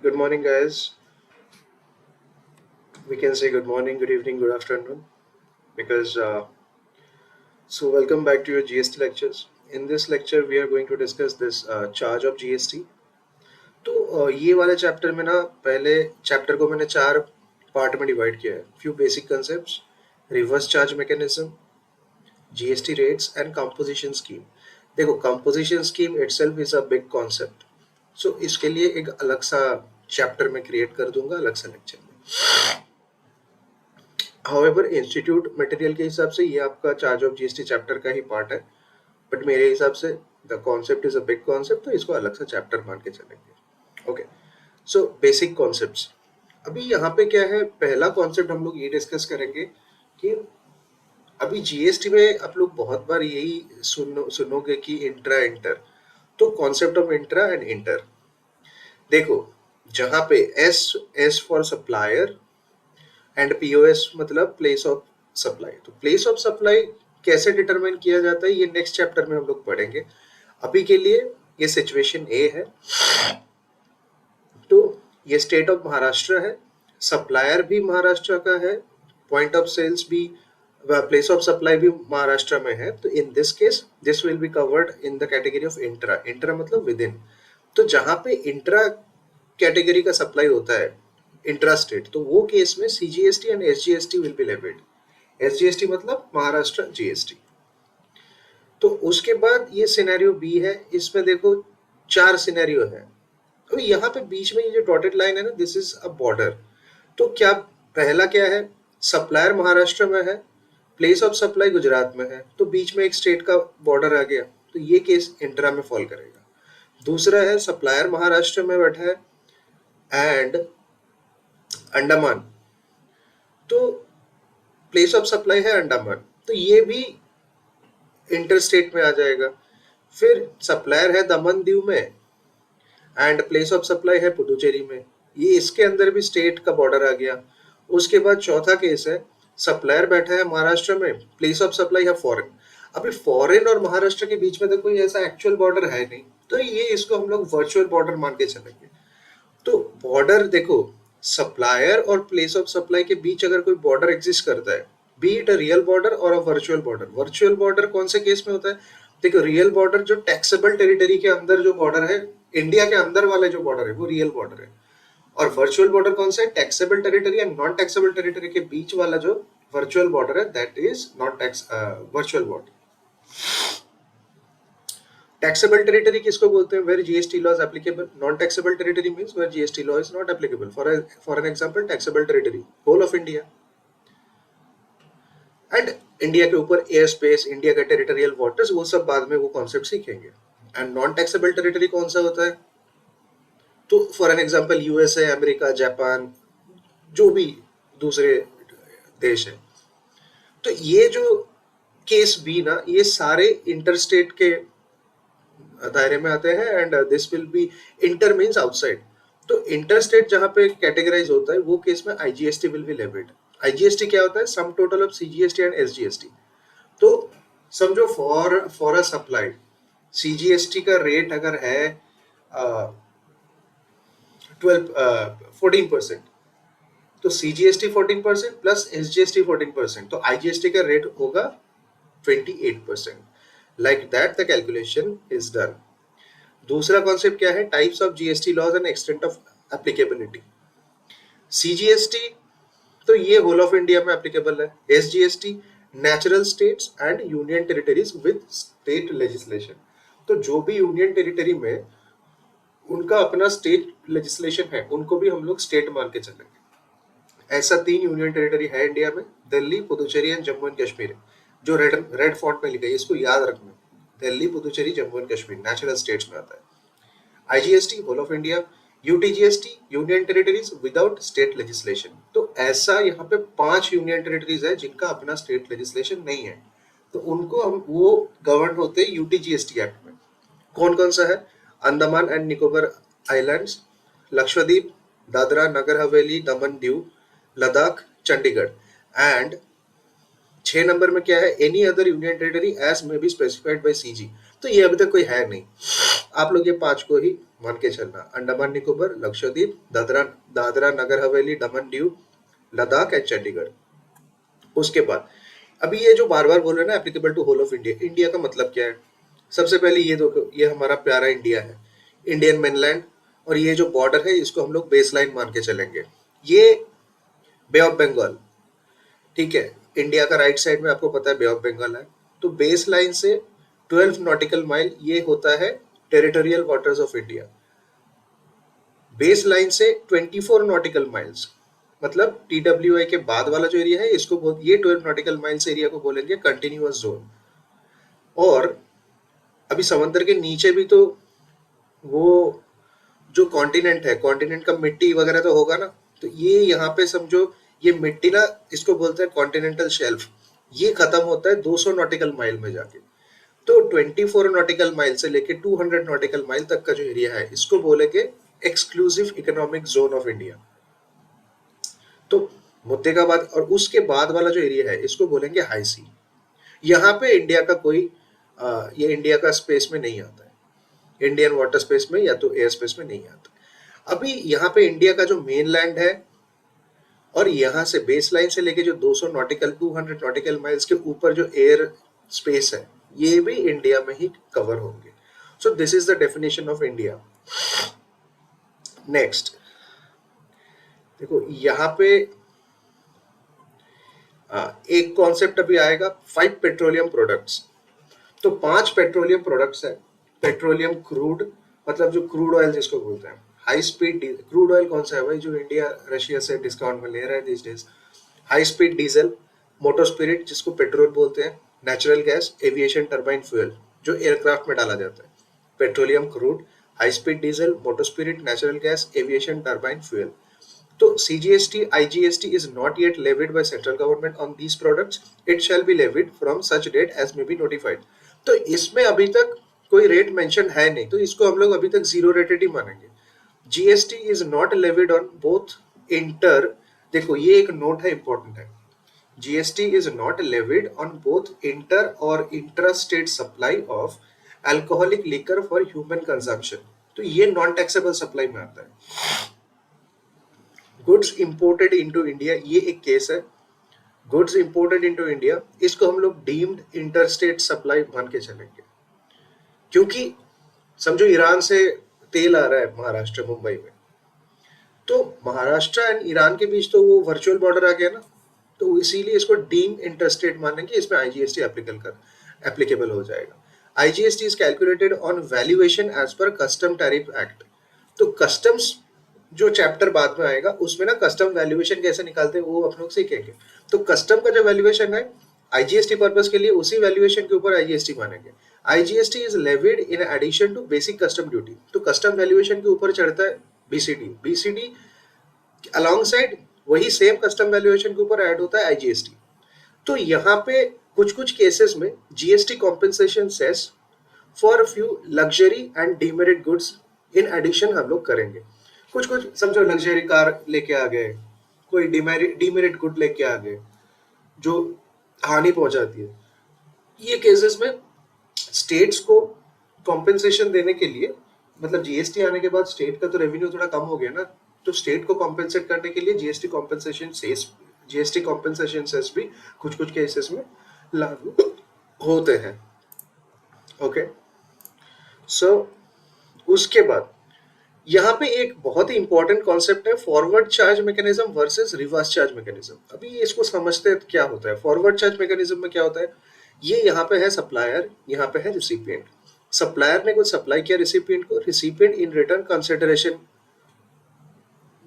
Good morning, guys. We can say good morning, good evening, good afternoon because welcome back to your GST lectures. In this lecture, we are going to discuss this charge of GST. तो ये वाले chapter में ना पहले chapter को मैंने चार part में डिवाइड किया है. Few basic concepts, reverse charge mechanism, GST rates and composition scheme. देखो, composition scheme itself is a big concept, so इसके लिए एक अलग सा चैप्टर में क्रिएट कर दूंगा, अलग सा लेक्चर में. हाउएवर इंस्टीट्यूट मटेरियल के हिसाब से ये आपका चार्ज ऑफ जीएसटी चैप्टर का ही पार्ट है, बट मेरे हिसाब से the concept is a big concept, तो इसको अलग सा चैप्टर मान के चलेंगे. Okay, so basic concepts. अभी यहाँ पे क्या है, पहला कॉन्सेप्ट हम लोग ये डिस्कस करेंगे कि अभी जीएसटी में आप लोग बहुत बार यही सुनोगे कि इंट्रा इंटर. तो concept of intra and inter, देखो जहाँ पे S for supplier and POS मतलब प्लेस ऑफ सप्लाई. तो प्लेस ऑफ सप्लाई कैसे डिटरमाइन किया जाता है ये नेक्स्ट चैप्टर में हम लोग पढ़ेंगे. अभी के लिए ये सिचुएशन ए है. तो ये स्टेट ऑफ महाराष्ट्र है, सप्लायर भी महाराष्ट्र का है, पॉइंट ऑफ सेल्स भी, प्लेस ऑफ सप्लाई भी महाराष्ट्र में है. तो in this case this will be covered in the category of intra. Intra मतलब विद इन. तो जहां पे इंट्रा कैटेगरी का सप्लाई होता है इंट्रा स्टेट, तो वो केस में CGST and SGST will be levied. SGST मतलब महाराष्ट्र जीएसटी. तो उसके बाद ये सिनेरियो बी है. इसमें देखो चार सिनेरियो है. तो यहाँ पे बीच में ये जो डॉटेड लाइन है ना, दिस इज अ बॉर्डर. तो क्या पहला क्या है, सप्लायर महाराष्ट्र में है, प्लेस ऑफ सप्लाई गुजरात में है, तो बीच में एक स्टेट का बॉर्डर आ गया, तो ये केस इंट्रा में फॉल करेगा. दूसरा है सप्लायर महाराष्ट्र में बैठा है एंड अंडमान, तो प्लेस ऑफ सप्लाई है अंडमान, तो ये भी इंटर स्टेट में आ जाएगा. फिर सप्लायर है दमन दीव में एंड प्लेस ऑफ सप्लाई है पुडुचेरी में, ये इसके अंदर भी स्टेट का बॉर्डर आ गया. उसके बाद चौथा केस है सप्लायर बैठा है महाराष्ट्र में, प्लेस ऑफ सप्लाई है फॉरेन. अभी फॉरेन और महाराष्ट्र के बीच में तो कोई ऐसा एक्चुअल बॉर्डर है नहीं, तो ये इसको हम लोग वर्चुअल बॉर्डर मान के चलेंगे. तो बॉर्डर देखो, सप्लायर और प्लेस ऑफ सप्लाई के बीच अगर कोई बॉर्डर एग्जिस्ट करता है, be it a real border और a virtual border. Virtual border कौन से केस में होता है, देखो रियल बॉर्डर जो टैक्सेबल टेरिटरी के अंदर जो बॉर्डर है, इंडिया के अंदर वाले जो बॉर्डर है वो रियल बॉर्डर है. और वर्चुअल बॉर्डर कौन सा है, taxable territory and non taxable territory के बीच वाला जो वर्चुअल बॉर्डर है, that is non tax virtual border. Taxable territory किसको बोलते हैं, where GST law is applicable. Non taxable territory means where GST law is not applicable. For an example taxable territory whole of India and India के ऊपर air space, India का territorial waters, वो सब बाद में वो कॉन्सेप्ट सीखेंगे. And non taxable territory कौन सा होता है, तो for an example USA, America, Japan, जो भी दूसरे देश है. तो ये जो केस बी ना, ये सारे इंटरस्टेट के दायरे में आते हैं and this will be, inter means outside. तो इंटरस्टेट जहां पे कैटेगराइज होता है वो केस में IGST will be levied. IGST क्या होता है, sum total of CGST and SGST. तो समझो फॉर अ सप्लाई सीजीएसटी का रेट अगर है 14%, तो सीजीएसटी 14% प्लस एसजीएसटी 14%, तो आईजीएसटी का रेट होगा 28%. Like that the calculation is done. दूसरा कॉन्सेप्ट क्या है, types of GST laws and extent of applicability. CGST तो ये होल ऑफ इंडिया में एप्लीकेबल है. SGST natural states and union territories with state legislation. तो जो भी यूनियन टेरिटरी में उनका अपना स्टेट लेजिस्लेशन है, उनको भी हम लोग स्टेट मान के चलेंगे. ऐसा 3 यूनियन टेरिटरी है इंडिया में, दिल्ली, पुदुचेरी एंड जम्मू एंड कश्मीर, जो रेड फॉन्ट में लिखा है, इसको याद रखना. Delhi, Puducherry, Jammu and Kashmir natural states में आता है. IGST whole of India, UTGST union territories without state legislation. तो ऐसा यहाँ पे 5 यूनियन टेरिटरीज है जिनका अपना स्टेट लेजिस्लेशन नहीं है, तो उनको हम वो गवर्न होते हैं यूटीजीएसटी एक्ट में. कौन कौन सा है, Andaman and Nicobar islands, Lakshadweep, Dadra Nagar Haveli, Daman Diu, Ladakh, Chandigarh. And 6 नंबर में क्या है, any other union territory as may be specified by CG. तो ये अभी तक कोई है नहीं, आप लोग ये 5 को ही मान के चलना, अंडमान निकोबार, लक्षद्वीप, दादरा दादरा नगर हवेली, दमन दीव, लद्दाख एंड चंडीगढ़। उसके बाद अभी ये जो बार बार बोल रहे हैं ना applicable to whole of India, India का मतलब क्या है? सबसे पहले ये देखो, ये हमारा प्यारा इंडिया है, इंडियन मेनलैंड, और ये जो बॉर्डर है इसको हम लोग बेस लाइन मान के चलेंगे। ये बे ऑफ बंगाल, ठीक है, इंडिया का राइट साइड में आपको पता है बे ऑफ बंगाल है। तो बेस लाइन से 12 नॉटिकल माइल ये होता है territorial waters of India. Base line से 24 नॉटिकल माइल्स, मतलब TWI के बाद वाला जो एरिया है इसको ये 12 नॉटिकल माइल्स एरिया को बोलेंगे कंटिन्यूअस जोन। और अभी समंदर के नीचे भी तो वो जो कॉन्टिनेंट है, कॉन्टिनेंट का मिट्टी वगैरह तो होगा ना, तो ये यहाँ पे समझो ये मिट्टी ना, इसको बोलते हैं कॉन्टिनेंटल शेल्फ, ये खत्म होता है 200 नॉटिकल माइल में जाके। तो 24 नॉटिकल माइल से लेके 200 नॉटिकल माइल तक का जो एरिया है इसको बोलेंगे exclusive economic zone of India. तो मुद्दे का बाद और उसके बाद वाला जो एरिया है इसको बोलेंगे हाई सी। यहाँ पे इंडिया का कोई ये इंडिया का स्पेस में नहीं आता है, इंडियन वाटर स्पेस में या तो एयर स्पेस में नहीं आता। अभी यहाँ पे इंडिया का जो मेन लैंड है और यहाँ से बेस लाइन से लेके जो 200 नॉटिकल 200 नॉटिकल माइल्स के ऊपर जो एयर स्पेस है ये भी इंडिया में ही कवर होंगे। So this is the definition of India. Next देखो यहाँ पे एक कॉन्सेप्ट अभी आएगा 5 पेट्रोलियम प्रोडक्ट्स। तो 5 पेट्रोलियम प्रोडक्ट्स है। पेट्रोलियम क्रूड, मतलब जो क्रूड ऑयल जिसको बोलते हैं, हाई स्पीड क्रूड ऑयल कौन सा है भाई जो इंडिया रशिया से डिस्काउंट में ले रहा है this days? High speed diesel, motor spirit जिसको पेट्रोल बोलते हैं, natural gas, aviation turbine fuel जो एयरक्राफ्ट में डाला जाता है। Petroleum crude, high speed diesel, motor spirit, natural gas, aviation turbine fuel. तो CGST, IGST is not yet levied by central government on these products. It shall be levied from such date as may be notified. तो इसमें अभी तक कोई rate mention है नहीं, तो इसको हम लोग अभी तक जीरो रेटेड ही मानेंगे। GST is not levied on both inter, देखो ये एक नोट है, इंपॉर्टेंट है, GST is not levied on both inter और intra-state supply of alcoholic liquor for human consumption। तो ये नॉन टैक्सेबल सप्लाई में आता है। गुड्स इंपोर्टेड इनटू इंडिया, ये एक केस है, गुड्स इंपोर्टेड इनटू इंडिया, इसको हम लोग डीम्ड इंटरस्टेट सप्लाई मान के चलेंगे। क्योंकि समझो ईरान से तेल आ रहा है महाराष्ट्र मुंबई में, तो महाराष्ट्र एंड ईरान के बीच तो वो वर्चुअल बॉर्डर आ गया ना, तो इसीलिए इसको डीम्ड इंटरस्टेट मानेंगे, इसमें IGST एप्लीकेबल हो जाएगा। IGST is calculated on valuation as per custom tariff act. तो कस्टम्स जो चैप्टर बाद में आएगा उसमें ना कस्टम वैल्यूएशन कैसे निकालते हैं वो आप लोग सीखेंगे। तो कस्टम का जो वैल्यूएशन है IGST पर्पस के लिए, उसी वैल्यूएशन के ऊपर IGST मानेंगे। IGST is levied in addition to basic custom duty. तो कस्टम वैल्यूएशन के ऊपर चढ़ता है BCD अलॉन्ग साइड वही सेम कस्टम वैल्यूएशन के ऊपर ऐड होता है IGST। तो यहाँ पे कुछ कुछ केसेस में GST compensation cess for few luxury and demerit goods in addition हम लोग करेंगे। कुछ कुछ समझो लग्जरी कार लेके आ गए, कोई डीमेरिट गुड लेके आ गए जो हानि पहुंचाती है, ये केसेस में स्टेट्स को कॉम्पेंसेशन देने के लिए, मतलब GST आने के बाद स्टेट का तो रेवेन्यू थोड़ा कम हो गया ना, तो स्टेट को कॉम्पेंसेट करने के लिए GST कॉम्पेंसेशन सेस भी कुछ कुछ केसेस में लागू होते हैं। ओके, सो उसके बाद यहाँ पे एक बहुत ही इंपॉर्टेंट कॉन्सेप्ट है forward charge mechanism versus reverse charge mechanism. अभी इसको समझते हैं क्या होता है। फॉरवर्ड चार्ज मैकेनिज्म में क्या होता है, ये यहाँ पे है सप्लायर, यहाँ पे है रिसिपिएंट। सप्लायर ने कुछ सप्लाई किया रिसिपिएंट को, रिसिपिएंट इन रिटर्न कंसिडरेशन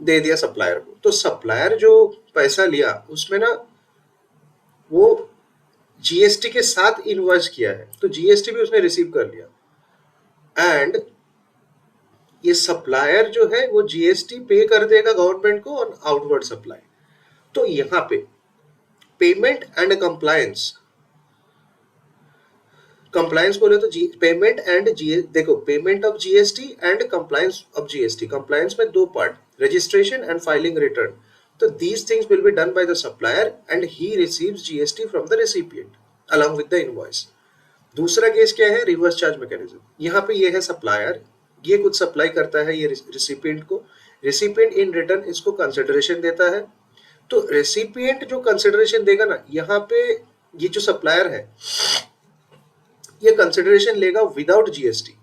दे दिया सप्लायर को। तो सप्लायर जो पैसा लिया उसमें ना वो GST के साथ इनवॉइस किया है, तो GST भी उसने रिसीव कर लिया, एंड ये सप्लायर जो है वो GST पे कर देगा गवर्नमेंट को ऑन आउटवर्ड सप्लाई। तो यहाँ पे पेमेंट एंड कंप्लायंस, कंप्लायंस बोले तो पेमेंट एंड देखो payment of GST and compliance of GST। Compliance में दो part, registration and filing return. तो these things will be done by the supplier and he receives GST from the recipient along with the invoice. दूसरा case क्या है, reverse charge mechanism. यहाँ पे ये है सप्लायर, ये कुछ सप्लाई करता है ये रिसिपिएंट को, रिसिपिएंट इन रिटर्न इसको कंसिडरेशन देता है। तो रेसिपिएंट जो कंसिडरेशन देगा ना, यहाँ पे ये जो सप्लायर है ये कंसिडरेशन लेगा विदाउट जीएसटी।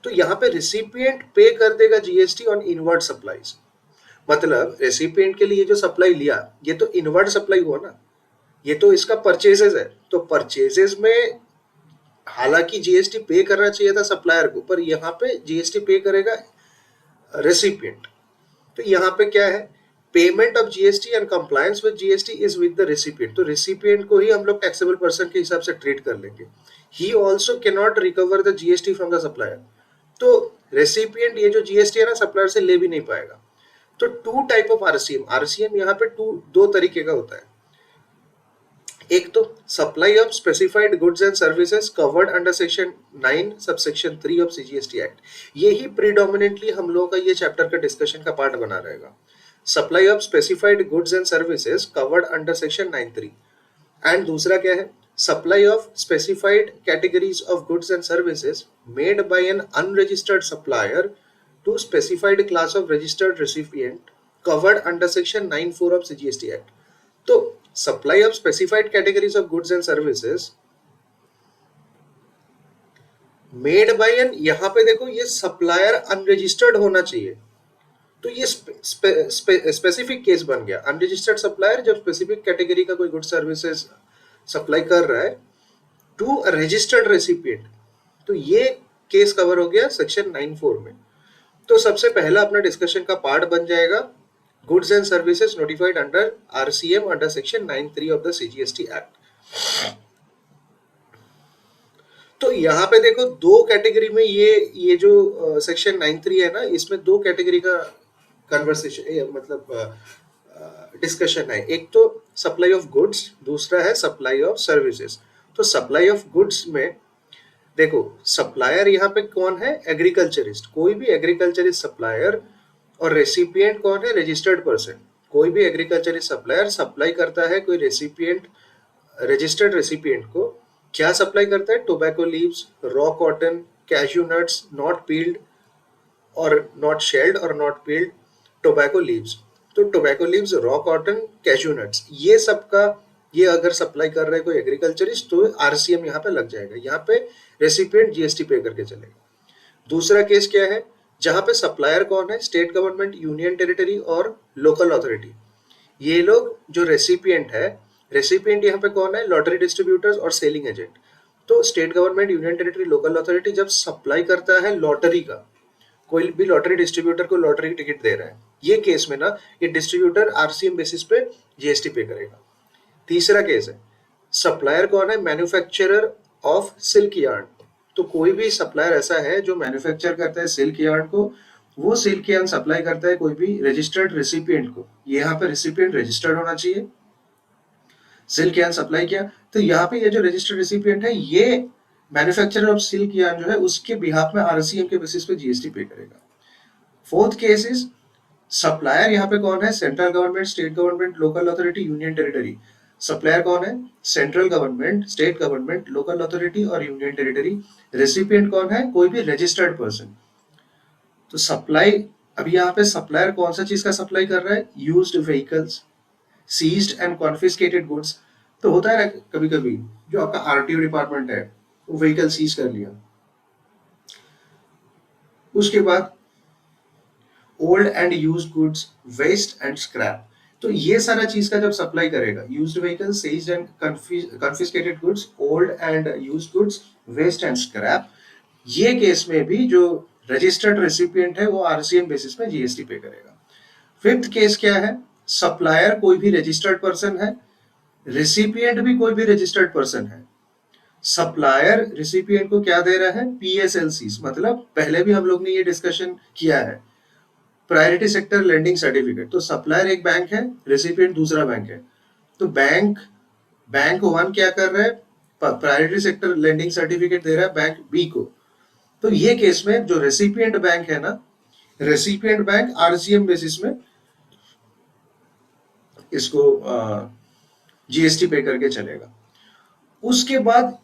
तो यहाँ पे रेसिपिएंट पे कर देगा जीएसटी ऑन इनवर्ड सप्लाईज। मतलब रेसिपिएंट के लिए जो सप्लाई लिया ये तो इनवर्ड सप्लाई हुआ ना, ये तो इसका परचेजेस है। तो परचेजेस में हालांकि जीएसटी पे करना चाहिए था सप्लायर को, पर यहाँ पे जीएसटी पे करेगा रेसिपिएंट। तो यहाँ पे क्या है, payment of GST and compliance with GST is with the recipient. तो रेसिपिएंट को ही हम लोग टैक्सेबल पर्सन के हिसाब से ट्रीट कर लेंगे। He also can not recover the GST from the supplier. तो रेसिपिएंट ये जो जीएसटी है ना सप्लायर से ले भी नहीं पाएगा। तो two type of RCM, RCM यहाँ पे दो तरीके का होता है। एक तो supply of specified goods and services covered under section 9 subsection 3 of CGST act. ये ही प्रीडोमिनेंटली हम लोगों का ये चैप्टर का डिस्कशन का पार्ट बना रहेगा। Supply of specified goods and services covered under section 9(3). And दूसरा क्या है, supply of specified categories of goods and services made by an unregistered supplier to specified class of registered recipient covered under section 9(4) of CGST act. तो supply of specified categories of goods and services made by an, यहां पे देखो ये supplier unregistered होना चाहिए। तो ये specific case बन गया। अनरजिस्टर्ड सप्लायर जब स्पेसिफिक कैटेगरी का कोई गुड सर्विसेज सप्लाई कर रहा है टू रजिस्टर्ड रेसिपिएंट, तो ये केस कवर हो गया सेक्शन 9(4) में। तो सबसे पहला अपना डिस्कशन का पार्ट बन जाएगा goods and services notified under RCM under section 9(3) of the CGST act. तो यहाँ पे देखो दो कैटेगरी में ये जो सेक्शन 9(3) है ना, इसमें दो कैटेगरी का कन्वर्सेशन मतलब डिस्कशन है। एक तो सप्लाई ऑफ गुड्स, दूसरा है सप्लाई ऑफ सर्विसेज। तो सप्लाई ऑफ गुड्स में देखो सप्लायर यहाँ पे कौन है, एग्रीकल्चरिस्ट। कोई भी एग्रीकल्चरिस्ट सप्लायर, और रेसिपिएंट कौन है, रजिस्टर्ड पर्सन। कोई भी एग्रीकल्चरिस्ट सप्लायर सप्लाई करता है कोई रेसिपिएंट, रजिस्टर्ड रेसिपिएंट को क्या सप्लाई करता है, tobacco leaves, raw cotton, cashew nuts, not peeled और नॉट शेल्ड और नॉट पील्ड टोबैको लीव्स। तो tobacco leaves, raw cotton, cashew nuts, ये सबका ये अगर सप्लाई कर रहे हैं कोई एग्रीकल्चरिस्ट तो आरसीएम यहाँ पे लग जाएगा। यहाँ पे रेसिपिएंट जीएसटी पे करके चलेगा। दूसरा केस क्या है, जहां पे सप्लायर कौन है, स्टेट गवर्नमेंट, यूनियन टेरिटरी और लोकल अथॉरिटी। ये लोग जो रेसिपिएंट है, रेसिपिएंट यहाँ पे कौन है, लॉटरी डिस्ट्रीब्यूटर्स और सेलिंग एजेंट। तो state government, union territory, local authority जब सप्लाई करता है लॉटरी का, कोई भी लॉटरी डिस्ट्रीब्यूटर को लॉटरी टिकट दे रहा है, ये केस में ना ये डिस्ट्रीब्यूटर आरसीएम बेसिस पे जीएसटी पे करेगा। तीसरा केस है, सप्लायर कौन है, मैन्युफैक्चरर ऑफ सिल्क यार्न। तो कोई भी सप्लायर ऐसा है जो मैन्युफैक्चर करता है सिल्क यार्न को, वो सिल्क यार्न सप्लाई करता है कोई भी रजिस्टर्ड रेसिपिएंट को। यहाँ पे रेसिपिएंट रजिस्टर्ड होना चाहिए। सिल्क यार्न सप्लाई किया तो यहाँ पे ये जो रजिस्टर्ड रेसिपिएंट है ये मैन्युफैक्चरर ऑफ सिल्क यार्न जो है उसके बिहाफ में आरसीएम के बेसिस पे जीएसटी पे करेगा। फोर्थ केस इज सप्लायर, यहाँ पे कौन है, central government, state government, local authority, union territory. Supplier कौन है, central government, state government, local authority और यूनियन टेरिटरी। रेसिपिएंट कौन है, कोई भी रजिस्टर्ड पर्सन। तो सप्लाई, अभी यहाँ पे सप्लायर कौन सा चीज का सप्लाई कर रहा है, used vehicles, seized and confiscated goods. तो होता है ना कभी कभी जो आपका आरटीओ डिपार्टमेंट है वो व्हीकल सीज कर लिया, उसके बाद old and used goods, waste and scrap. तो ये सारा चीज का जब सप्लाई करेगा, used vehicle, seized and confiscated goods, old and used goods, waste and scrap, ये केस में भी जो रजिस्टर्ड रेसिपिएंट है वो आरसीएम बेसिस में जीएसटी पे करेगा। फिफ्थ केस क्या है, सप्लायर कोई भी रजिस्टर्ड पर्सन है, रेसिपिएंट भी कोई भी रजिस्टर्ड पर्सन है। सप्लायर रेसिपिएंट को क्या दे रहा है, पीएसएलसी, मतलब पहले भी हम लोग ने ये डिस्कशन किया है, प्रायोरिटी सेक्टर लेंडिंग सर्टिफिकेट। तो सप्लायर एक बैंक है, रेसिपिएंट दूसरा बैंक है। तो बैंक वन क्या कर रहा है, प्रायोरिटी सेक्टर लेंडिंग सर्टिफिकेट दे रहा है बैंक बी को। तो ये केस में जो रेसिपिएंट बैंक है ना, रेसिपिएंट बैंक आरसीएम बेसिस में इसको जीएसटी पे करके चलेगा। उसके बाद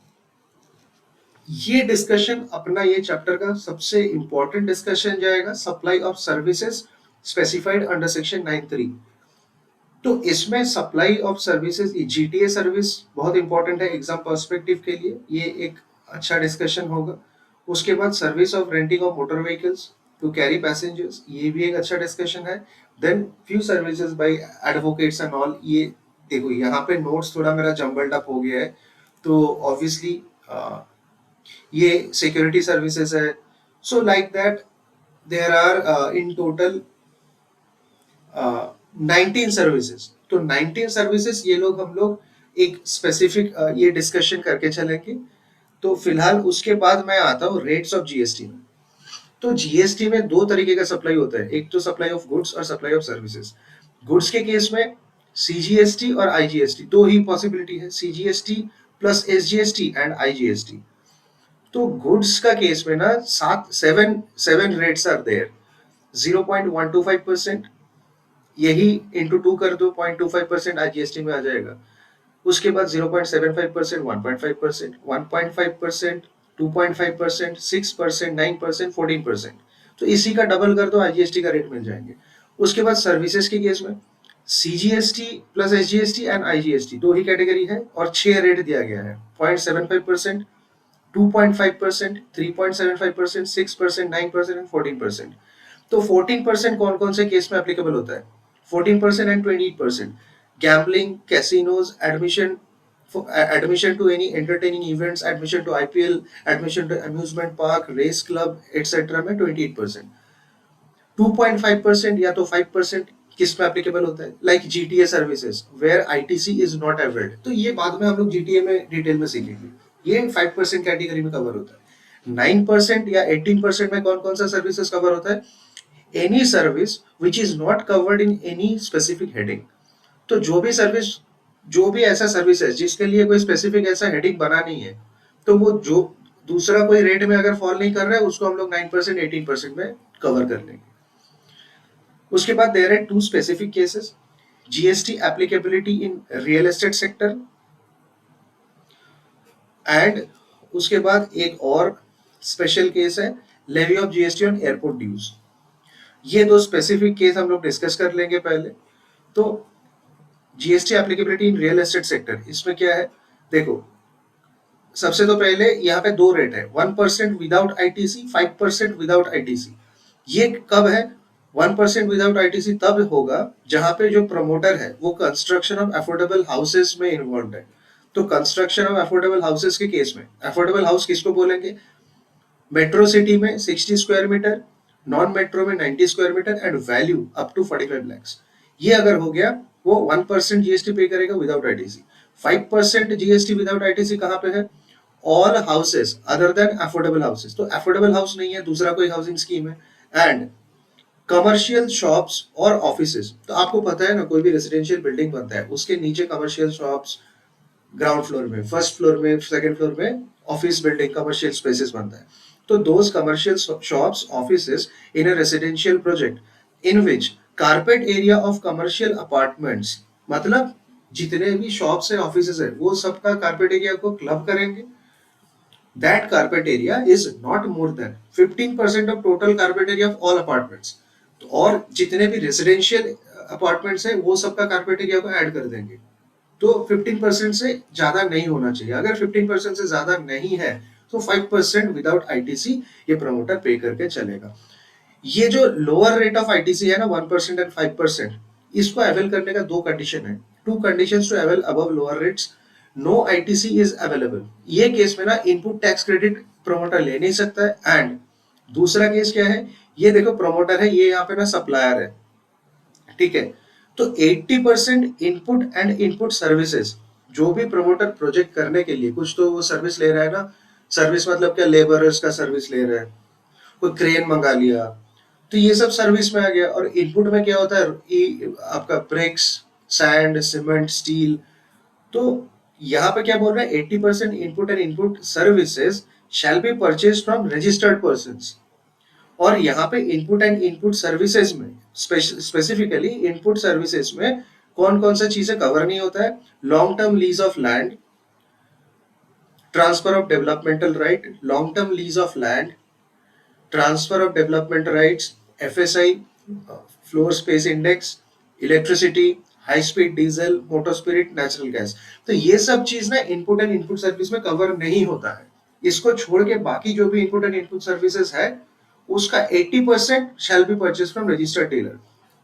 ये डिस्कशन अपना ये चैप्टर का सबसे इंपॉर्टेंट डिस्कशन जाएगा, supply of services specified under section 9(3). तो इसमें supply of services, GTA service बहुत इंपॉर्टेंट है एग्जाम पर्सपेक्टिव के लिए, ये एक अच्छा डिस्कशन होगा। उसके बाद service of renting of motor vehicles to carry passengers, ये भी एक अच्छा डिस्कशन है। Then few services by advocates and all. ये देखो यहाँ पे नोट्स थोड़ा मेरा जम्बल्ड अप हो गया है, तो ऑब्वियसली ये सिक्योरिटी सर्विसेज है। So like that there are in total 19 services. तो 19 सर्विसेज ये हम लोग एक स्पेसिफिक ये डिस्कशन करके चलेंगे। तो फिलहाल उसके बाद मैं आता हूँ रेट्स ऑफ जीएसटी में। तो जीएसटी में दो तरीके का सप्लाई होता है, एक तो सप्लाई ऑफ गुड्स और सप्लाई ऑफ सर्विसेज। गुड्स के केस में सीजीएसटी और आईजीएसटी दो ही पॉसिबिलिटी है, CGST plus SGST and IGST. तो गुड्स का केस में ना seven seven rates are there. 0.125%, यही इंटू 2 कर दो, 0.25% आईजीएसटी में आ जाएगा। उसके बाद 0.75%, 1.5%, 1.5%, 2.5%, 6%, 9%, 14%। तो इसी का डबल कर दो, आईजीएसटी का रेट मिल जाएंगे। उसके बाद सर्विसेज के केस में CGST plus SGST and IGST दो ही कैटेगरी है और 6 रेट दिया गया है, 0.75%, 2.5%, 3.75%, 6%, 9% एंड 14%। तो 14% कौन कौन से केस में एप्लीकेबल होता है? 14% एंड 28%। Gambling, casinos, admission to any entertaining events, admission to IPL, admission to amusement park, race club etcetera में 28%। 2.5% या तो 5% किस में एप्लीकेबल होता है? Like GTA services where ITC is not availed. तो ये बाद में हम लोग जीटीए में डिटेल में सीखेंगे, ये 5% कैटेगरी में कवर होता है। 9% या 18% में कौन कौन सा सर्विसेज कवर होता है? Any service which is not covered in any specific heading. तो जो भी ऐसा सर्विस है जिसके लिए कोई स्पेसिफिक ऐसा हेडिंग बना नहीं है, तो वो जो दूसरा कोई रेट में अगर फॉल नहीं कर रहा है उसको हम लोग 9%, 18% में कवर कर लेंगे। उसके बाद there are two specific cases, GST applicability in real estate sector, and उसके बाद एक और स्पेशल केस है levy of GST on airport dues. ये दो स्पेसिफिक केस हम लोग डिस्कस कर लेंगे पहले। तो GST applicability in real estate sector, इसमें क्या है देखो, सबसे तो पहले यहाँ पे दो रेट है, 1% विदाउट आईटीसी, 5% विदाउट आईटीसी। ये कब है? 1% विदाउट आईटीसी तब होगा जहां पे जो प्रमोटर है वो कंस्ट्रक्शन ऑफ अफोर्डेबल हाउसेस में इन्वॉल्व है। तो कंस्ट्रक्शन ऑफ अफोर्डेबल हाउसेस के केस में, अफोर्डेबल हाउस किसको बोलेंगे? मेट्रो सिटी में 60 स्क्वायर मीटर, नॉन मेट्रो में 90 square metre and value up to 45 lakhs. ये अगर हो गया वो 1% जीएसटी पे करेगा without ITC. 5% GST without ITC कहां पे है? All houses other than affordable houses. तो अफोर्डेबल हाउस नहीं है, दूसरा कोई हाउसिंग स्कीम है। एंड कमर्शियल शॉप्स और ऑफिसेस। तो आपको पता है ना, कोई भी रेजिडेंशियल बिल्डिंग बनता है उसके नीचे कमर्शियल शॉप्स, ग्राउंड फ्लोर में, फर्स्ट फ्लोर में, सेकंड फ्लोर में ऑफिस बिल्डिंग, कमर्शियल स्पेसेस बनता है। तो those commercial shops, offices in a residential project in which carpet area of commercial apartments, मतलब जितने भी शॉप्स है, ऑफिसेस है, वो सबका कारपेट एरिया को क्लब करेंगे। That carpet area is not more than 15% of total carpet area of all apartments. तो और जितने भी रेसिडेंशियल अपार्टमेंट्स है वो सबका कारपेट एरिया को ऐड कर देंगे। तो 15% से ज्यादा नहीं होना चाहिए। अगर 15% से ज्यादा नहीं है तो 5% विदाउट आईटीसी ये प्रमोटर पे करके चलेगा। ये जो लोअर रेट ऑफ आईटीसी है ना, 1% एंड 5%, इसको अवेल करने का दो कंडीशन है। Two conditions to avail above lower rates, no ITC is available. ये केस में ना इनपुट टैक्स क्रेडिट प्रमोटर ले नहीं सकता है। एंड दूसरा केस क्या है, ये देखो प्रमोटर है, ये यहाँ पे ना सप्लायर है, ठीक है। तो 80% इनपुट एंड इनपुट सर्विसेज, जो भी प्रमोटर प्रोजेक्ट करने के लिए कुछ तो वो सर्विस ले रहा है ना, सर्विस मतलब क्या, लेबरर्स का सर्विस ले रहा है, कोई क्रेन मंगा लिया, तो ये सब सर्विस में आ गया। और इनपुट में क्या होता है, आपका ब्रिक्स, सैंड, सीमेंट, स्टील। तो यहाँ पे क्या बोल रहा है, 80% input and input services shall be purchase from registered persons. और यहाँ पे इनपुट एंड इनपुट सर्विसेज में स्पेसिफिकली इनपुट सर्विसेज में कौन कौन सा चीजें कवर नहीं होता है? Long term lease of land, transfer of developmental right, long term lease of land, transfer of development rights, FSI, floor space index, electricity, high speed diesel, motor spirit, natural gas. तो ये सब चीज ना input and input service में cover नहीं होता है। इसको छोड़ के बाकी जो भी इनपुट एंड इनपुट सर्विसेज है उसका 80% shall be purchased from registered dealer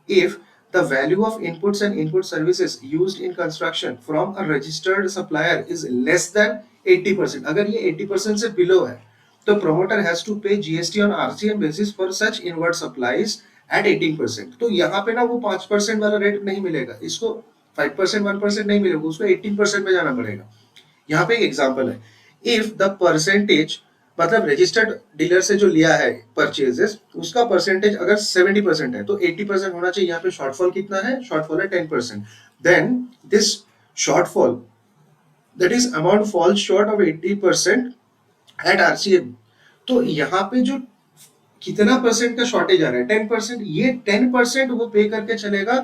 if the value of inputs and input services used in construction from a registered supplier is less than 80%। अगर ये 80% से below है तो promoter has to pay GST on RCM basis for such inward supplies at 18%। तो यहाँ पे ना वो 5% वाला रेट नहीं मिलेगा, इसको 5% 1% नहीं मिलेगा, उसको 18% में जाना पड़ेगा। यहाँ पे एक एग्जांपल है, इफ द परसेंटेज मतलब रजिस्टर्ड डीलर से जो लिया है परचेजेस उसका परसेंटेज अगर 70% है तो 80% होना चाहिए। यहाँ पे शॉर्टफॉल कितना है, शॉर्टफॉल है 10%। Then this shortfall that is amount falls short of 80% at RCM. तो यहाँ पे जो कितना परसेंट का शॉर्टेज आ रहा है 10%, ये 10% वो पे करके चलेगा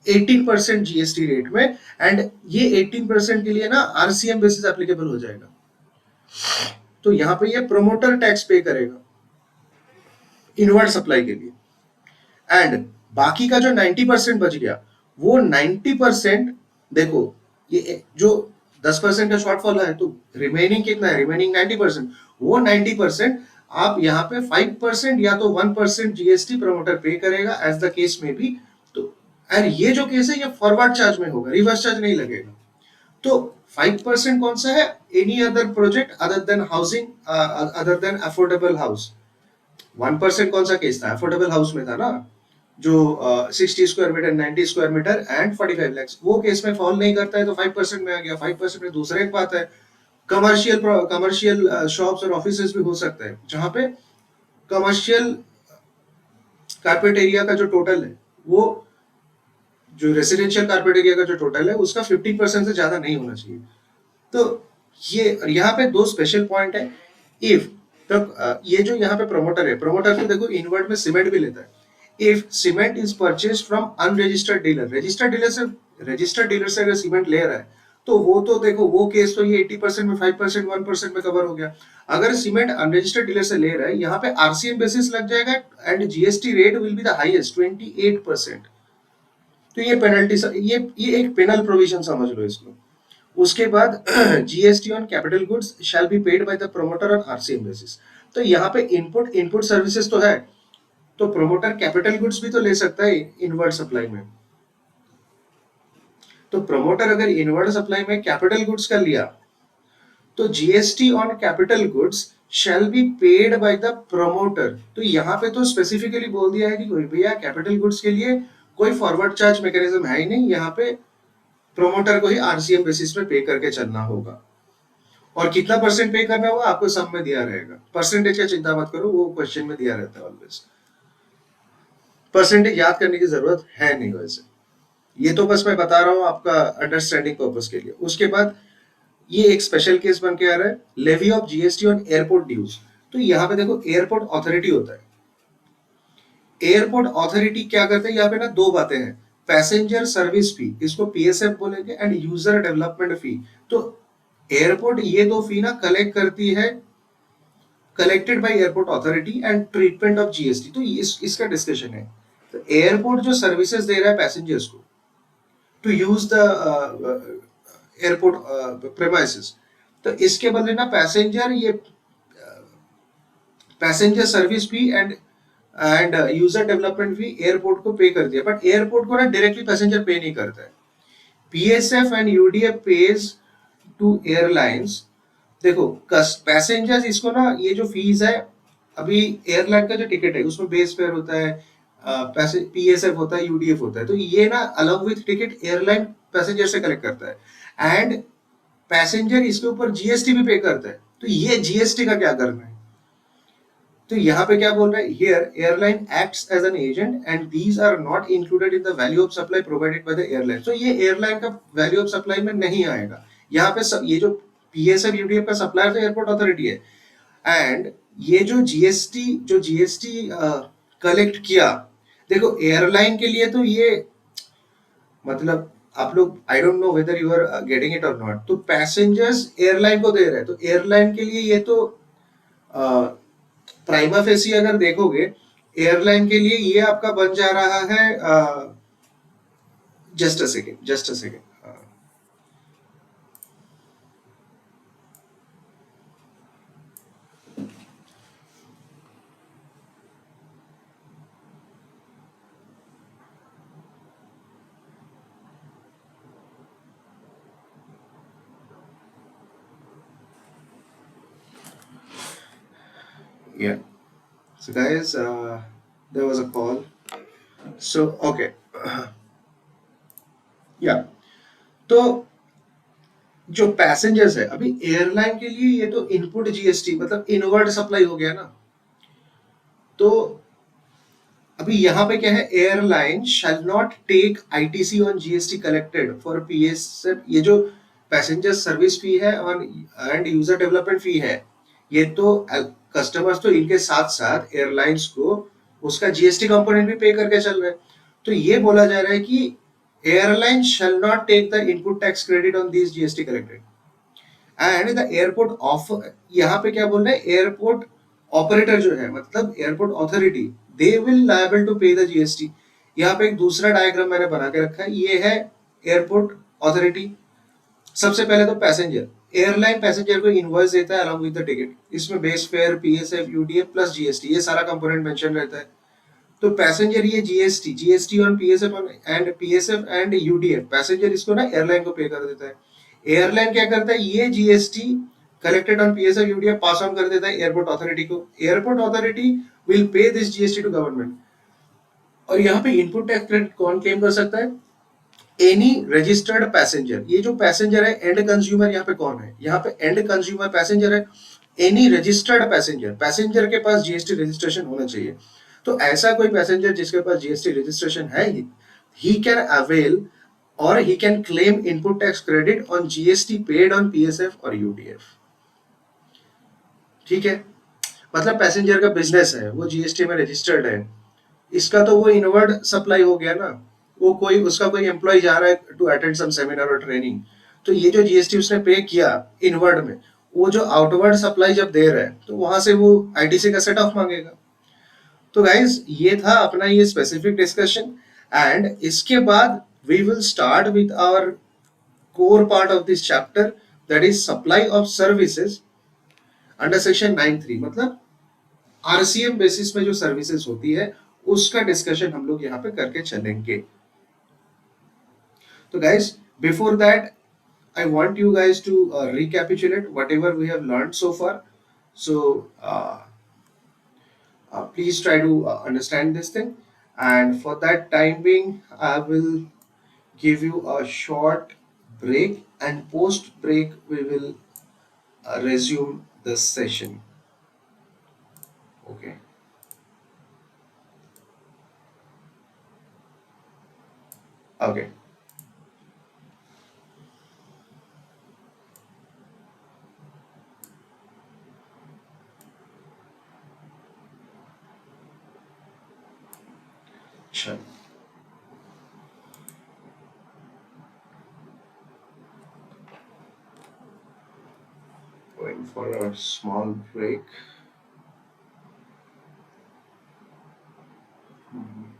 18% जीएसटी रेट में, एंड ये 18% के लिए ना आरसीएम बेसिस एप्लीकेबल हो जाएगा। तो यहाँ पे ये प्रोमोटर टैक्स पे करेगा इनवर्ड सप्लाई के लिए, एंड बाकी का जो 90% बच गया वो 90% देखो, ये जो 10% का शॉर्टफॉल है तो रिमेनिंग कितना है, रिमेनिंग 90%। वो 90% आप यहाँ पे 5% या तो 1% जीएसटी प्रमोटर पे करेगा एज द केस में भी। तो और ये जो केस है ये फॉरवर्ड चार्ज में होगा, रिवर्स चार्ज नहीं लगेगा। तो 5% कौन सा है, any other project other than housing other than affordable house. 1% कौन सा केस था, अफोर्डेबल हाउस में था ना, जो 60 square metre 90 square metre and 45 lakhs, वो केस में फॉल नहीं करता है तो 5% में आ गया। 5% में दूसरा एक बात है, कमर्शियल शॉप्स और ऑफिसेज भी हो सकता है जहां पे कमर्शियल कारपेट एरिया का जो टोटल है वो जो रेसिडेंशियल कारपेट एरिया का जो टोटल है उसका 15% से ज्यादा नहीं होना चाहिए। तो ये यहाँ पे दो स्पेशल पॉइंट है। इफ तब ये जो यहाँ पे प्रमोटर है, प्रमोटर तो देखो इनवर्ड में सीमेंट भी लेता है। If cement is purchase from unregistered dealer, registered dealer से अगर सीमेंट ले रहा है तो वो तो देखो वो केस तो ये 80% में 5% 1% में कवर हो गया। अगर सीमेंट अनरजिस्टर्ड डीलर से ले रहा है यहाँ पे आरसीएम बेसिस लग जाएगा and GST rate will be the highest 28%। तो ये पेनल्टी, ये एक पेनल प्रोविजन समझ लो इसको। उसके बाद GST on capital goods shall be paid by the promoter on RCM basis. तो यहाँ पे इनपुट सर्विसेज तो है, तो प्रोमोटर कैपिटल गुड्स भी तो ले सकता है इनवर्ड सप्लाई में। तो प्रोमोटर अगर इनवर्ड सप्लाई में कैपिटल गुड्स का लिया तो GST on capital goods shall be paid by the promoter. तो यहाँ पे तो स्पेसिफिकली बोल दिया है कि भैया कैपिटल गुड्स के लिए कोई फॉरवर्ड चार्ज मैकेनिज्म है ही नहीं, यहाँ पे प्रोमोटर को ही आरसीएम बेसिस पे पे करके चलना होगा। और कितना परसेंट पे करना होगा आपको सब में दिया रहेगा, परसेंटेज का चिंता मत करो, वो क्वेश्चन में दिया रहता है ऑलवेज। परसेंटेज याद करने की जरूरत है नहीं वैसे, ये तो बस मैं बता रहा हूँ आपका अंडरस्टैंडिंग पर्पस के लिए। उसके बाद ये एक स्पेशल केस बन के आ रहा है, levy of GST on airport dues. तो यहाँ पे देखो एयरपोर्ट अथॉरिटी होता है, एयरपोर्ट अथॉरिटी क्या करते हैं, यहाँ पे ना दो बातें हैं, पैसेंजर सर्विस फी इसको पीएसएफ बोलेंगे एंड यूजर डेवलपमेंट फी। तो एयरपोर्ट ये दो फी ना कलेक्ट करती है, collected by airport authority and treatment of GST. तो इसका डिस्कशन है। तो एयरपोर्ट जो सर्विसेज दे रहा है पैसेंजर्स को to use the airport premises, तो इसके बदले ना पैसेंजर ये passenger service fee and user development fee airport को पे कर दिया, बट एयरपोर्ट को ना डायरेक्टली पैसेंजर पे नहीं करता है। PSF and UDF pays to airlines. देखो पैसेंजर्स इसको ना ये जो फीस है, अभी एयरलाइन का जो टिकट है उसमें बेस फेयर होता है, पीएसएफ होता है, यूडीएफ होता है, तो ये ना along with ticket airline passenger से कलेक्ट करता है एंड पैसेंजर इसके ऊपर जीएसटी भी पे करता है। तो ये जीएसटी का क्या करना है, तो यहाँ पे क्या बोल रहा है, here airline acts as an agent and these are not included in the value of supply provided by the airline. तो ये एयरलाइन का वैल्यू ऑफ सप्लाई में नहीं आएगा। यहाँ पे ये जो पीएसएफ यूडीएफ का सप्लायर तो एयरपोर्ट अथॉरिटी है, एंड ये जो जीएसटी कलेक्ट किया, देखो एयरलाइन के लिए तो ये मतलब आप लोग, I don't know whether you are getting it और नॉट, तो पैसेंजर्स एयरलाइन को दे रहे हैं, तो एयरलाइन के लिए ये तो प्राइमा फेसी अगर देखोगे, एयरलाइन के लिए ये आपका बन जा रहा है, just a second, just a second, yeah. So guys, there was a call. So okay, yeah. तो जो पैसेंजर्स है, अभी एयरलाइन के लिए ये तो इनपुट जीएसटी मतलब इनवर्ड सप्लाई हो गया ना। तो अभी यहाँ पे क्या है, airline shall not take ITC on GST collected for PSF. ये जो पैसेंजर सर्विस फी है और एंड यूजर डेवलपमेंट फी है, ये तो कस्टमर्स तो इनके साथ साथ एयरलाइंस को उसका जीएसटी कंपोनेंट भी पे करके चल रहे हैं। तो ये बोला जा रहा है कि airline shall not take the input tax credit on this GST collected and the airport of, यहाँ पे क्या बोल रहे हैं, एयरपोर्ट ऑपरेटर जो है मतलब airport authority, they will liable to pay the GST. यहाँ पे एक दूसरा डायग्राम मैंने बना के रखा है, ये है एयरपोर्ट ऑथोरिटी। सबसे पहले तो पैसेंजर, एयरलाइन पैसेंजर को इनवॉइस देता है अलॉन्ग विद द टिकट, इसमें base fare, PSF, UDF plus GST, ये सारा कंपोनेंट मेंशन रहता है। तो पैसेंजर ये GST, GST on PSF and PSF and UDF, passenger इसको ना एयरलाइन को पे कर देता है। एयरलाइन क्या करता है, ये GST collected on PSF UDF pass on कर देता है एयरपोर्ट अथॉरिटी को। Airport authority will pay this GST to government. और यहाँ पे इनपुट टैक्स क्रेडिट कौन क्लेम कर सकता है, एनी रजिस्टर्ड पैसेंजर। ये जो पैसेंजर है एंड कंज्यूमर, यहाँ पे कौन है, यहाँ पे एंड कंज्यूमर पैसेंजर है। एनी रजिस्टर्ड पैसेंजर, पैसेंजर के पास जीएसटी रजिस्ट्रेशन होना चाहिए। तो ऐसा कोई पैसेंजर जिसके पास जीएसटी रजिस्ट्रेशन है, ही कैन अवेल और he can claim input tax credit on GST paid on PSF और यूडीएफ। ठीक है, मतलब पैसेंजर का बिजनेस है, वो जीएसटी में रजिस्टर्ड है, इसका तो वो इनवर्ड सप्लाई हो गया ना। वो कोई उसका कोई एम्प्लॉय जा रहा है टू अटेंड सम सेमिनार और ट्रेनिंग, तो ये जो जीएसटी उसने पे किया इनवर्ड में, वो जो आउटवर्ड सप्लाई जब दे रहा है तो वहां से वो आईटीसी का सेट ऑफ मांगेगा। तो गाइज ये था अपना ये स्पेसिफिक डिस्कशन, एंड इसके बाद we will start with our core part of this chapter, that is supply of services under section 9(3), मतलब आरसीएम बेसिस में जो सर्विसेज होती है उसका डिस्कशन हम लोग यहाँ पे करके चलेंगे। तो guys, before that I want you guys to recapitulate whatever we have learned so far. So please try to understand this thing, and for that time being I will give you a short break, and post break we will resume the session. Okay. Okay. Sure. Going for a small break. Mhm.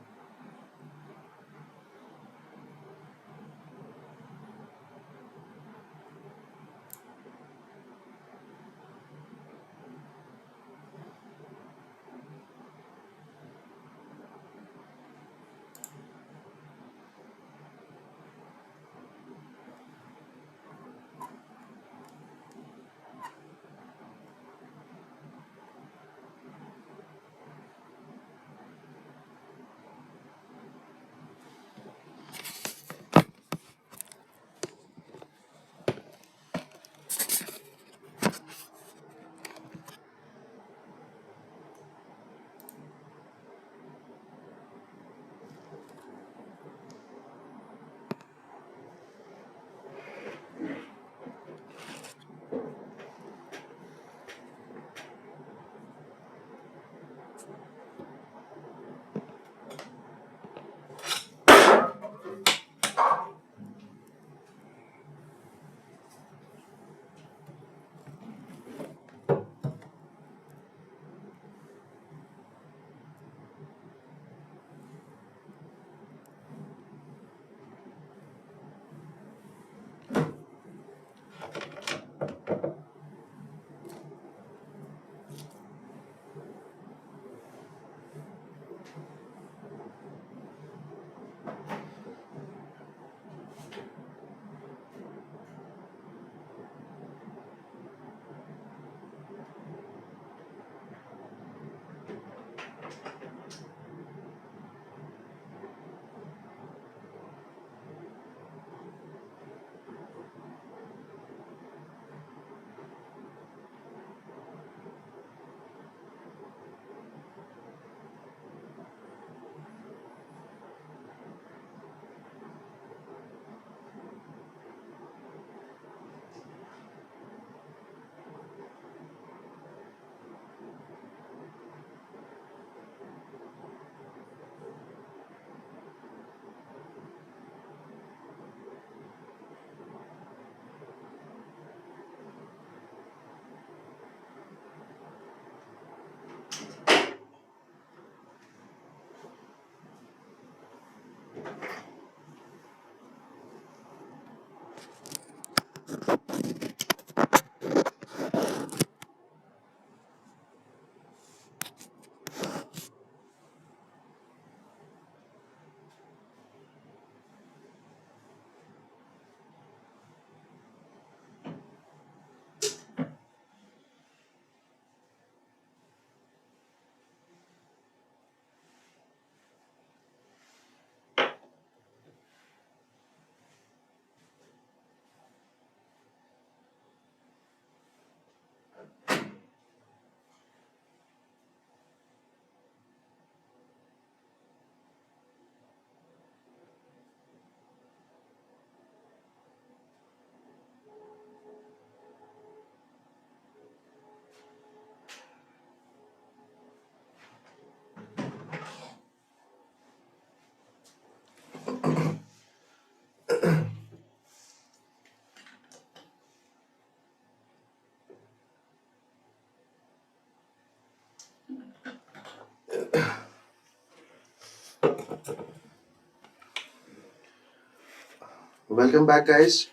Welcome back, guys.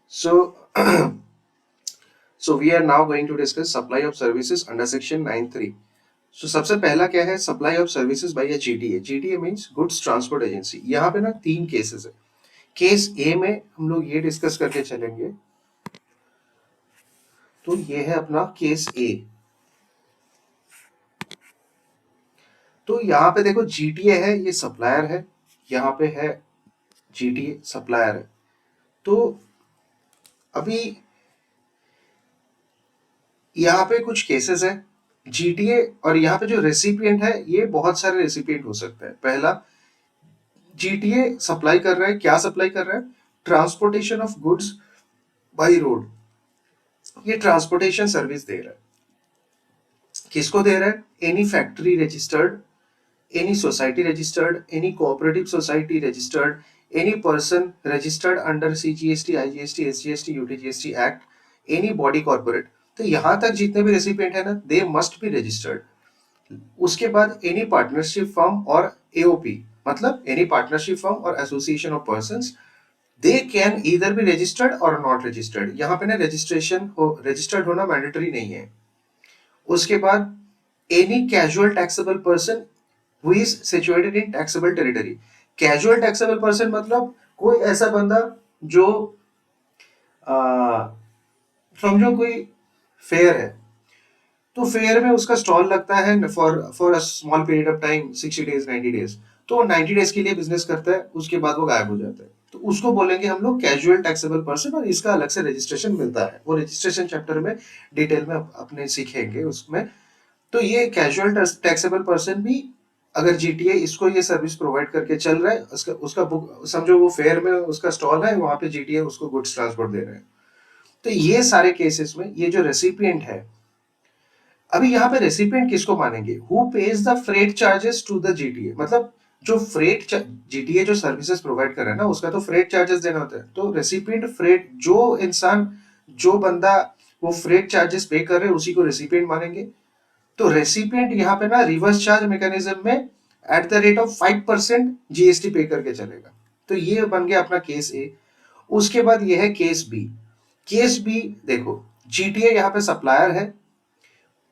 So, so we are now going to discuss supply of services under section 9(3). So सबसे पहला क्या है, supply of services by GTA. GTA means goods transport agency. यहाँ पे ना 3 cases है. Case ए में हम लोग ये डिस्कस करके चलेंगे. तो ये है अपना केस ए. तो यहाँ पे देखो जीटीए है, ये सप्लायर है. यहाँ पे है जीटीए सप्लायर है. तो अभी यहाँ पे कुछ केसेस है जीटीए, और यहाँ पे जो रेसिपिएंट है ये बहुत सारे रेसिपिएंट हो सकते हैं. पहला, जीटीए सप्लाई कर रहा है. क्या सप्लाई कर रहा है? Transportation of goods by road. ये ट्रांसपोर्टेशन सर्विस दे रहा है. किसको दे रहा है? Any factory registered, any society registered, any cooperative society registered, any person registered under CGST, IGST, SGST, UTGST Act, any body corporate. तो यहाँ तक जितने भी रेसिपिएंट है ना, दे मस्ट बी रजिस्टर्ड. उसके बाद एनी पार्टनरशिप फर्म और एओपी, मतलब एनी पार्टनरशिप फर्म और association of persons, they can either be registered और नॉट रजिस्टर्ड. यहाँ पे ना रजिस्टर्ड होना मैंडेटरी नहीं है. उसके बाद any casual taxable person who is situated in taxable territory. Casual taxable person मतलब कोई ऐसा बंदा जो समझो कोई फेयर है, तो फेयर में उसका स्टॉल लगता है for a small period of time, 60 days 90 days. तो 90 डेज के लिए बिजनेस करता है, उसके बाद वो गायब हो जाता है. तो उसको बोलेंगे हम लोग कैजुअल टैक्सेबल पर्सन, और इसका अलग से रजिस्ट्रेशन मिलता है. वो रजिस्ट्रेशन चैप्टर में डिटेल में अपने सीखेंगे उसमें. तो ये कैजुअल टैक्सेबल पर्सन भी, अगर जीटीए इसको ये सर्विस प्रोवाइड करके चल रहा है, उसका बुक समझो वो फेयर में उसका स्टॉल है, वहां पे जीटीए उसको गुड्स ट्रांसपोर्ट दे रहे हैं. तो ये सारे केसेस में ये जो रेसिपिएंट है, अभी यहाँ पे रेसिपिएंट किसको मानेंगे? Who pays the freight charges to the GTA. मतलब जो फ्रेट जीटीए जो सर्विसेज प्रोवाइड कर रहा है ना, उसका तो फ्रेट चार्जेस देना होता है. तो रेसिपिएंट फ्रेट, जो इंसान जो बंदा वो फ्रेट चार्जेस पे कर रहे हैं उसी को रेसिपिएंट मानेंगे. तो रेसिपिएंट यहाँ पे ना रिवर्स चार्ज मैकेनिज्म में at the rate of 5% GST पे करके चलेगा. तो ये बन गया अपना केस ए. उसके बाद ये है केस बी. केस बी देखो, जीटीए यहाँ पे सप्लायर है.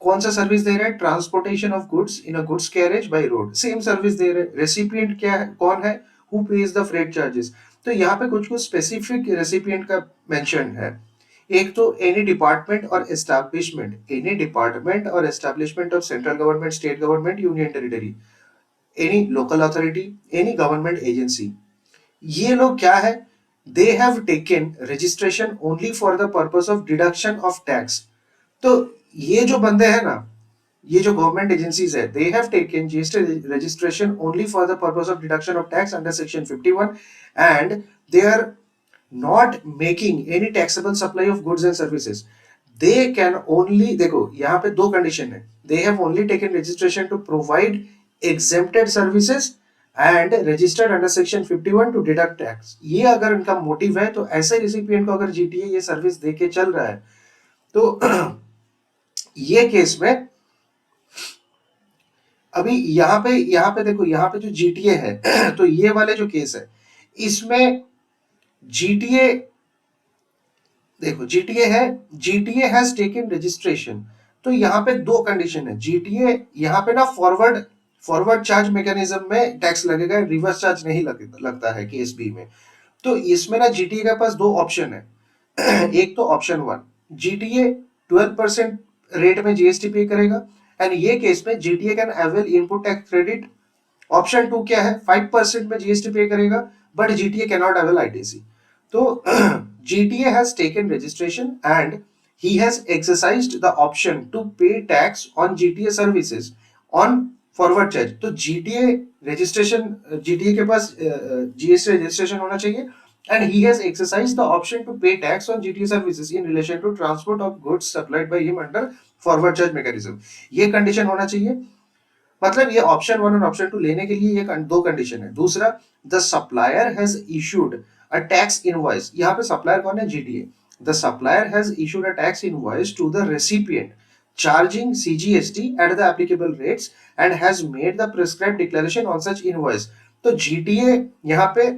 कौन सा सर्विस दे रहा है? Transportation of goods in a goods carriage by road. Same service दे रहे हैं. रेसिपिएंट क्या है, कौन है? Who pays the freight charges. तो यहाँ पे कुछ कुछ स्पेसिफिक रेसिपिएंट का मेंशन है. एक तो एनी डिपार्टमेंट और एस्टैब्लिशमेंट, एनी डिपार्टमेंट और establishment of central government, state government, union territory, any local authority, any government agency. ये लोग क्या है? They have taken registration only for the purpose of deduction of tax. तो ये जो बंदे हैं ना, ये जो गवर्नमेंट एजेंसीज है, they have taken GST registration only for the purpose of deduction of tax under section 51, and they are not making any taxable supply of goods and services. They can only, देखो यहाँ पे दो condition है. They have only taken registration to provide exempted services and registered under section 51 to deduct tax. ये अगर इनका motive है, तो ऐसे रेसिपिएंट को अगर जीटीए ये सर्विस देके चल रहा है, तो ये केस में अभी यहाँ पे देखो, यहाँ पे जो जीटीए है तो ये वाले जो केस है, इसमें जीटीए देखो, जीटीए है, जीटीए हैज टेकन रजिस्ट्रेशन. तो यहाँ पे दो कंडीशन है. जीटीए यहाँ पे ना फॉरवर्ड चार्ज मैकेनिज्म में टैक्स लगेगा, रिवर्स चार्ज नहीं लगता है केस बी में. तो इसमें ना जीटीए के पास दो ऑप्शन है. एक तो ऑप्शन 1, जीटीए 12% रेट में जीएसटी पे करेगा, एंड ये केस में GTA can avail input tax credit. Option 2 क्या है? 5% में जीएसटी पे करेगा, but GTA can not avail ITC. तो GTA has taken registration and he has exercised the option to pay tax on GTA services on forward charge. तो GTA registration, GTA के पास GST registration होना चाहिए, and he has exercised the option to pay tax on GTA services in relation to transport of goods supplied by him under forward charge mechanism. ये condition होना चाहिए. मतलब ये option 1 और option 2 लेने के लिए ये दो कंडीशन है. दूसरा, the supplier has issued a tax invoice. यहाँ पे सप्लायर कौन है? GTA. The supplier has issued a tax invoice to the recipient charging CGST at the applicable rates and has made the prescribed declaration on such invoice. तो GTA यहाँ पे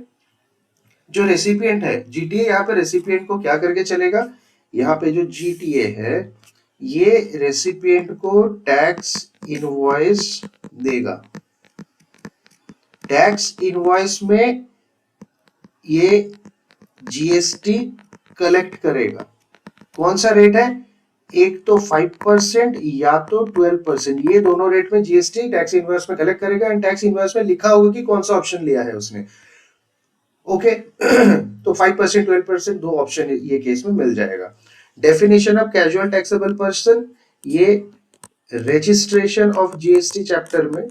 जो recipient है GTA, यहाँ पे रेसिपिएंट को क्या करके चलेगा, यहाँ पे जो जीटीए है ये रेसिपिएंट को टैक्स इनवॉइस देगा। टैक्स इनवॉइस में ये जीएसटी कलेक्ट करेगा। कौन सा रेट है, एक तो 5% या तो 12%, ये दोनों रेट में जीएसटी टैक्स इनवॉइस में कलेक्ट करेगा। एंड टैक्स इनवॉइस में लिखा होगा कि कौन सा ऑप्शन लिया है उसने। ओके तो 5% 12% दो ऑप्शन ये केस में मिल जाएगा। Definition of casual taxable person, ये रजिस्ट्रेशन ऑफ जीएसटी चैप्टर में,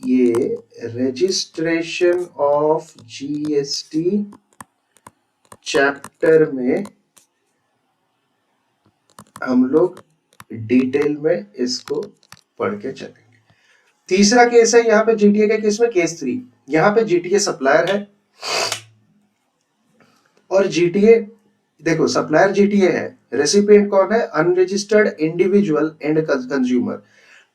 ये रजिस्ट्रेशन ऑफ जीएसटी चैप्टर में हम लोग डिटेल में इसको पढ़ के चलेंगे। तीसरा केस है यहाँ पे जीटीए के केस में, केस 3। यहाँ पे जीटीए सप्लायर है और जीटीए, देखो सप्लायर जीटीए है, रेसिपिएंट कौन है, अनरजिस्टर्ड इंडिविजुअल एंड कंज्यूमर।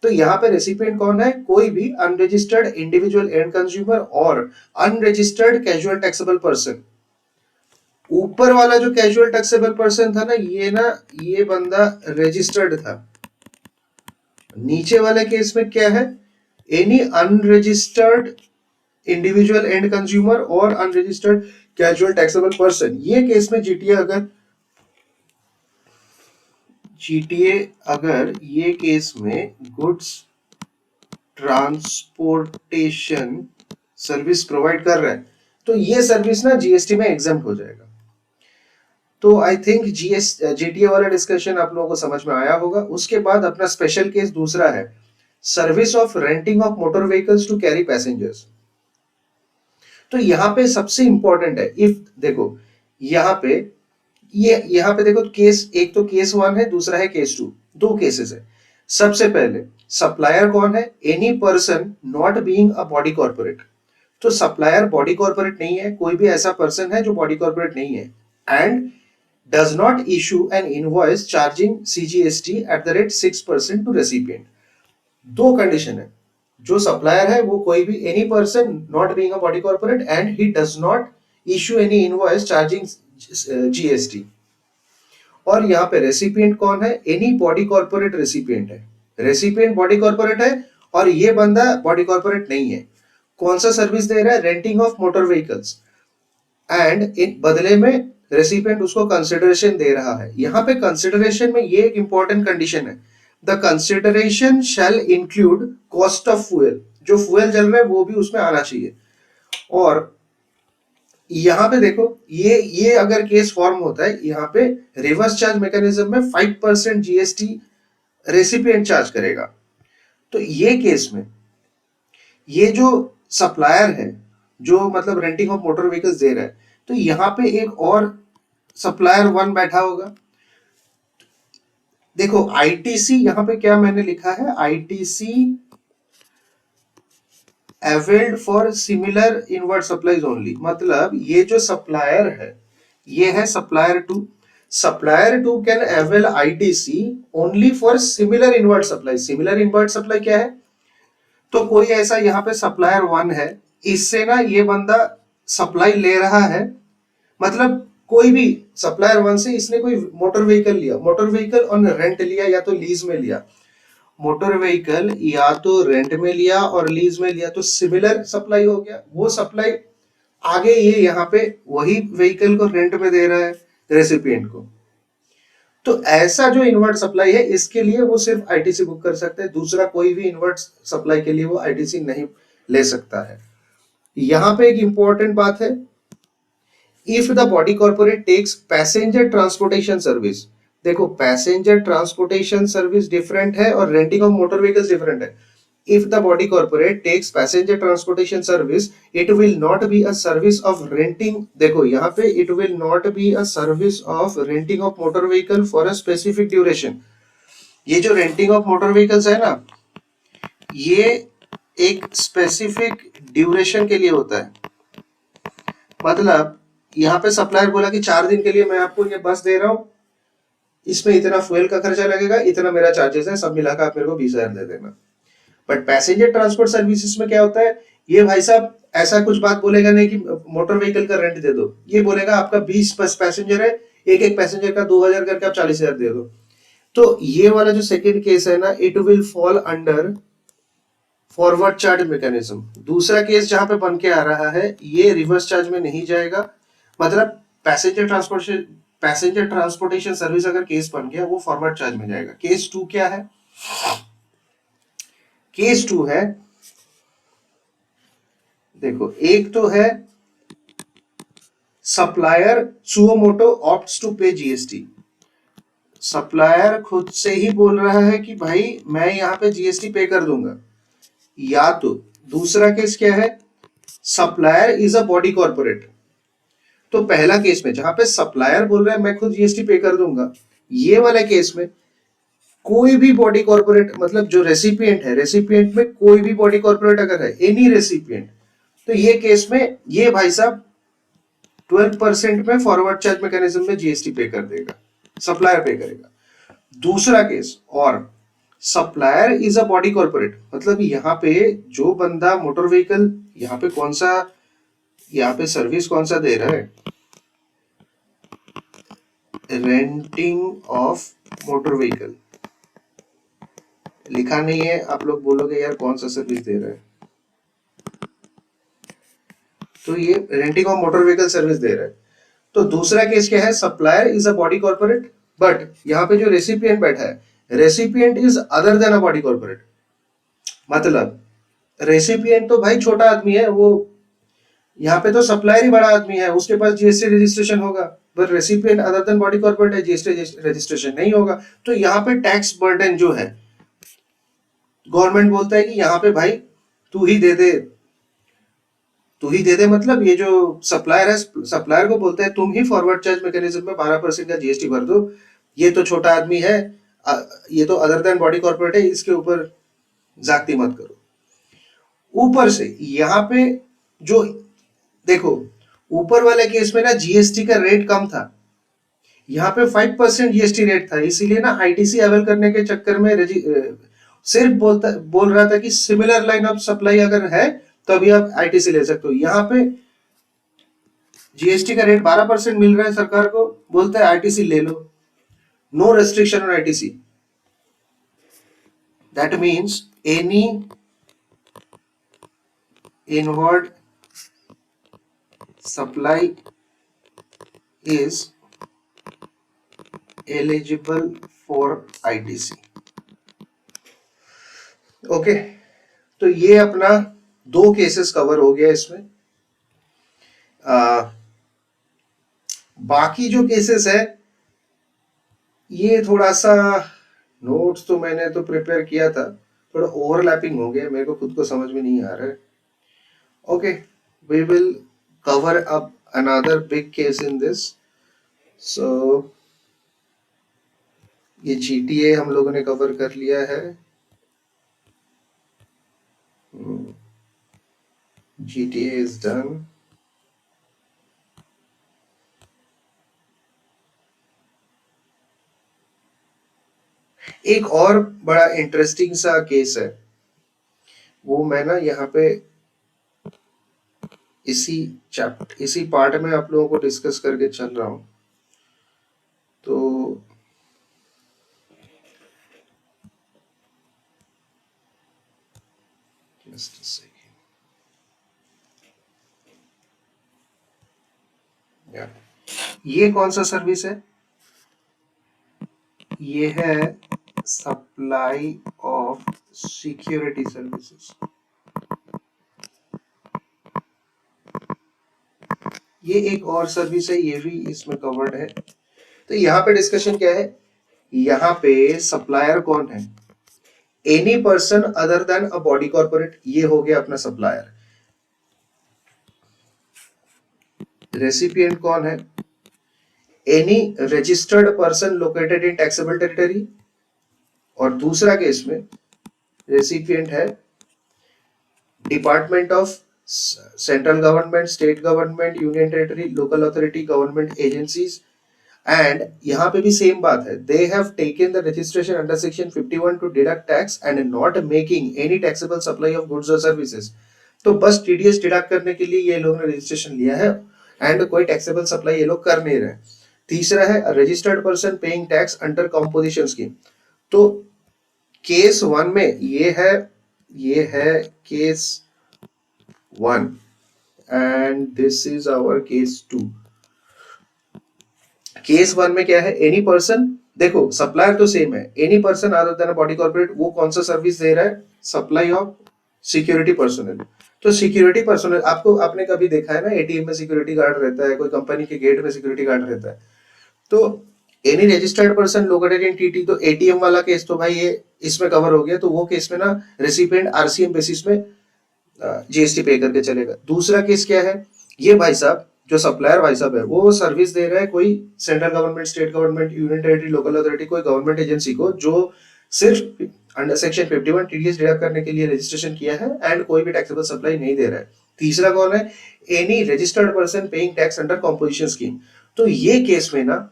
तो यहाँ पे रेसिपिएंट कौन है, कोई भी अनरजिस्टर्ड इंडिविजुअल एंड कंज्यूमर और अनरजिस्टर्ड कैजुअल टैक्सेबल पर्सन। ऊपर वाला जो कैजुअल टैक्सेबल पर्सन था ना, ये बंदा रजिस्टर्ड था। नीचे वाले केस में क्या है, any unregistered individual and consumer और अनरजिस्टर्ड कैजुअल टैक्सेबल पर्सन। ये केस में जीटीए अगर ये केस में गुड्स ट्रांसपोर्टेशन सर्विस प्रोवाइड कर रहा है तो ये सर्विस ना जीएसटी में एग्जम्प्ट हो जाएगा। तो आई थिंक जीटीए वाला डिस्कशन आप लोगों को समझ में आया होगा। उसके बाद अपना स्पेशल केस दूसरा है, service of renting of motor vehicles to carry passengers. तो यहाँ पे सबसे इंपॉर्टेंट है, इफ देखो यहाँ पे देखो केस, एक तो केस 1 है, दूसरा है केस 2, दो केसेस है। सबसे पहले सप्लायर कौन है, any person not being a body corporate. तो सप्लायर बॉडी कॉर्पोरेट नहीं है, कोई भी ऐसा पर्सन है जो बॉडी कॉर्पोरेट नहीं है, and does not issue an invoice charging CGST at the rate 6% to recipient। दो कंडीशन है, जो सप्लायर है वो कोई भी any person not being a body corporate and he does not issue any invoice charging GST. और यहाँ पे रेसिपिएंट कौन है, एनी बॉडी कॉर्पोरेट रेसिपिएंट है। रेसिपिएंट बॉडी कॉर्पोरेट है और ये बंदा बॉडी कॉर्पोरेट नहीं है। कौन सा सर्विस दे रहा है, renting of motor vehicles, and in बदले में रेसिपिएंट उसको कंसिडरेशन दे रहा है। यहाँ पे कंसिडरेशन में ये एक इंपॉर्टेंट कंडीशन है, the consideration shall include cost of fuel. जो फ्यूल जल रहा है वो भी उसमें आना चाहिए। और यहाँ पे देखो ये अगर केस फॉर्म होता है, यहाँ पे रिवर्स चार्ज मैकेनिज्म में 5% जीएसटी रेसिपिएंट चार्ज करेगा। तो ये केस में ये जो सप्लायर है जो मतलब रेंटिंग ऑफ मोटर व्हीकल्स दे रहा है, तो यहाँ पे एक और सप्लायर 1 बैठा होगा। देखो आईटीसी यहाँ पे क्या मैंने लिखा है, ITC availed for similar invert supplies only. मतलब ये जो सप्लायर है ये है supplier 2। Supplier 2 can avail ITC only for similar inward supply. Similar inward supply क्या है, तो कोई ऐसा यहाँ पे सप्लायर 1 है, इससे ना ये बंदा सप्लाई ले रहा है, मतलब कोई भी सप्लायर 1 से इसने कोई मोटर व्हीकल लिया, मोटर व्हीकल ऑन रेंट लिया या तो लीज में लिया। मोटर व्हीकल या तो रेंट में लिया और लीज में लिया तो सिमिलर सप्लाई हो गया। वो सप्लाई आगे ये यहाँ पे वही व्हीकल को रेंट में दे रहा है रेसिपिएंट को। तो ऐसा जो इनवर्ट सप्लाई है इसके लिए वो सिर्फ आईटीसी बुक कर सकते हैं, दूसरा कोई भी इनवर्ट सप्लाई के लिए वो आईटीसी नहीं ले सकता है। यहाँ पे एक इंपॉर्टेंट बात है, if the body corporate takes passenger transportation service. देखो पैसेंजर ट्रांसपोर्टेशन सर्विस डिफरेंट है और renting of motor vehicles different है। If the body corporate takes passenger transportation service, it will not be a service of renting। देखो यहाँ पे it will not be a service of renting of motor vehicle for a specific duration। ये जो renting of motor vehicles है ना, ये एक specific duration के लिए होता है। मतलब यहाँ पे सप्लायर बोला कि 4 दिन के लिए मैं आपको ये बस दे रहा हूँ, इसमें इतना फ्यूल का खर्चा लगेगा, इतना मेरा चार्जेस है, सब मिलाकर आप मेरे को 20,000 दे देना। बट पैसेंजर ट्रांसपोर्ट सर्विसेज में क्या होता है, ये भाई साहब ऐसा कुछ बात बोलेगा नहीं कि मोटर व्हीकल का रेंट दे दो, ये बोलेगा आपका 20 पैसेंजर है, एक एक पैसेंजर का 2000 करके आप 40,000 दे दो। तो ये वाला जो सेकंड केस है ना, it will fall under forward charge mechanism. दूसरा केस जहां पे बन के आ रहा है, ये रिवर्स चार्ज में नहीं जाएगा, मतलब पैसेंजर ट्रांसपोर्टेशन सर्विस अगर केस बन गया वो फॉरवर्ड चार्ज में जाएगा। केस टू क्या है? केस टू है, देखो, एक तो है सप्लायर सुओमोटो ऑप्ट्स टू पे जीएसटी। सप्लायर खुद से ही बोल रहा है कि भाई मैं यहाँ पे जीएसटी पे कर दूंगा। या तो दूसरा केस क्या है, supplier is a body corporate. तो पहला केस में जहां पे सप्लायर बोल रहा है मैं खुद जीएसटी पे कर दूंगा, ये वाला केस में कोई भी बॉडी कॉर्पोरेट, मतलब जो रेसिपिएंट है, रेसिपिएंट में कोई भी बॉडी कॉर्पोरेट अगर है, एनी रेसिपिएंट, तो ये केस में ये भाई साहब 12% में फॉरवर्ड चार्ज मैकेनिज्म में जीएसटी पे कर देगा, सप्लायर पे करेगा। दूसरा केस, और supplier is a body corporate, मतलब यहाँ पे जो बंदा मोटर व्हीकल, यहाँ पे कौन सा, यहाँ पे सर्विस कौन सा दे रहा है, रेंटिंग ऑफ मोटर व्हीकल लिखा नहीं है, आप लोग बोलोगे यार कौन सा सर्विस दे रहा है, तो ये renting of motor vehicle service दे रहा है। तो दूसरा केस क्या है, supplier is a body corporate, but यहाँ पे जो रेसिपिएंट बैठा है, recipient is other than a body corporate. मतलब रेसिपिएंट तो भाई छोटा आदमी है, वो यहाँ पे तो सप्लायर ही बड़ा आदमी है, उसके पास जीएसटी रजिस्ट्रेशन होगा, पर recipient other than body corporate है, जीएसटी रजिस्ट्रेशन नहीं होगा। तो यहाँ पे टैक्स बर्डन जो है, गवर्नमेंट बोलता है कि यहाँ पे भाई तू ही दे दे, तू ही दे दे, मतलब ये जो सप्लायर है, सप्लायर को बोलता है तुम ही फॉरवर्ड चार्ज मैकेनिज्म में 12% का जीएसटी भर दो, ये तो छोटा आदमी है, ये तो अदर देन बॉडी कॉर्पोरेट है, इसके ऊपर जागती मत करो। ऊपर से यहाँ पे जो, देखो, ऊपर वाले केस में ना जीएसटी का रेट कम था, यहाँ पे 5% जीएसटी रेट था, इसीलिए ना आईटीसी अवेल करने के चक्कर में सिर्फ बोल रहा था कि सिमिलर लाइन ऑफ सप्लाई अगर है तो अभी आप आईटीसी ले सकते हो। यहाँ पे जीएसटी का रेट 12% मिल रहा है सरकार को, बोलता है आईटीसी ले लो, no restriction on ITC. That means any inward supply is eligible for ITC. Okay, तो ये अपना 2 केसेस कवर हो गया इसमें। बाकी जो केसेस है ये थोड़ा सा, नोट्स तो मैंने तो प्रिपेयर किया था, थोड़ा ओवरलैपिंग हो गया, मेरे को खुद को समझ में नहीं आ रहा है। Okay, we will cover up another big case in this. So ये जीटीए हम लोगों ने कवर कर लिया है, GTA is done। एक और बड़ा इंटरेस्टिंग सा केस है, वो मैं ना यहाँ पे इसी पार्ट में आप लोगों को डिस्कस करके चल रहा हूं। तो just a second, ये कौन सा सर्विस है, ये है सप्लाई ऑफ सिक्योरिटी सर्विसेज। ये एक और सर्विस है, ये भी इसमें कवर्ड है। तो यहाँ पे डिस्कशन क्या है, यहाँ पे सप्लायर कौन है, any person other than a body corporate, ये हो गया अपना सप्लायर। रेसिपिएंट कौन है, any registered person located in taxable territory, और दूसरा केस में रेसिपिएंट है department of central government, state government, union territory, local authority, government agencies. And यहाँ पे भी सेम बात है, they have taken the registration under section 51 to deduct tax and not making any taxable supply of goods और services. तो बस TDS deduct करने के लिए ये लोग ने रजिस्ट्रेशन लिया है एंड कोई टैक्सेबल सप्लाई ये लोग कर नहीं रहे। तीसरा है registered person paying tax under composition scheme. तो केस 1 में ये है case 1 and this is our case 2। Case 1 में क्या है, एनी पर्सन, देखो सप्लायर तो सेम है, any person other than body corporate, वो कौन सा सर्विस दे रहा है, सप्लाई ऑफ सिक्योरिटी पर्सनल। तो सिक्योरिटी पर्सनल, आपको आपने कभी देखा है ना, एटीएम में सिक्योरिटी गार्ड रहता है, कोई कंपनी के गेट में सिक्योरिटी गार्ड रहता है। तो एनी रजिस्टर्ड पर्सन लोकेटेड इन टीटी, तो एटीएम वाला केस तो भाई ये इसमें कवर हो गया, तो वो केस में ना रेसिपिएंट आरसीएम बेसिस में जीएसटी पे करके चलेगा। दूसरा केस क्या है, ये भाई साहब जो सप्लायर भाई साहब है वो सर्विस दे रहा है कोई central government, state government, union territory, local authority, कोई गवर्नमेंट एजेंसी को, जो सिर्फ अंडर सेक्शन 51 टीडीएस डिडक्ट करने के लिए रजिस्ट्रेशन किया है एंड कोई भी टैक्सेबल सप्लाई नहीं दे रहा है। तीसरा कौन है, any registered person paying tax under composition scheme. तो ये केस में ना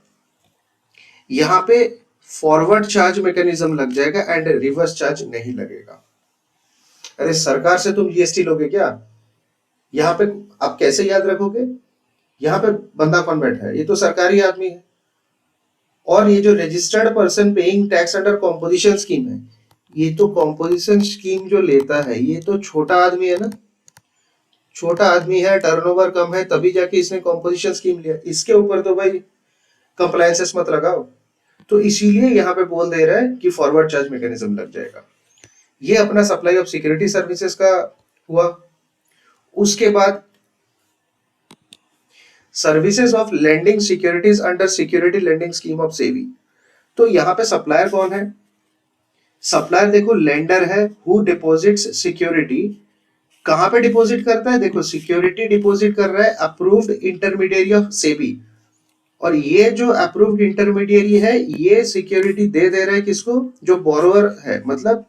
यहाँ पे फॉरवर्ड चार्ज मैकेनिज्म लग जाएगा एंड रिवर्स चार्ज नहीं लगेगा। अरे सरकार से तुम जीएसटी लोगे क्या, यहाँ पे आप कैसे याद रखोगे, यहाँ पे बंदा कौन बैठा है, ये तो सरकारी आदमी है। और ये जो registered person paying tax under composition scheme है, ये तो कॉम्पोजिशन स्कीम जो लेता है ये तो छोटा आदमी है ना, छोटा आदमी है, टर्नओवर कम है, तभी जाके इसने कॉम्पोजिशन स्कीम लिया। इसके ऊपर तो भाई कंप्लायंसेस मत लगाओ। तो इसीलिए यहाँ पे बोल दे रहा है कि फॉरवर्ड चार्ज मैकेनिज्म लग जाएगा। ये अपना सप्लाई ऑफ सिक्योरिटी सर्विसेज का हुआ। उसके बाद services of lending securities under security lending scheme of SEBI. तो यहाँ पे सप्लायर कौन है, सप्लायर देखो लेंडर है हु डिपॉजिट्स सिक्योरिटी। कहां पे डिपॉजिट करता है, देखो सिक्योरिटी डिपॉजिट कर रहा है अप्रूव्ड इंटरमीडिएरी ऑफ सेबी। और ये जो अप्रूव्ड इंटरमीडिएरी है ये सिक्योरिटी दे रहा है किसको, जो बोरोवर है। मतलब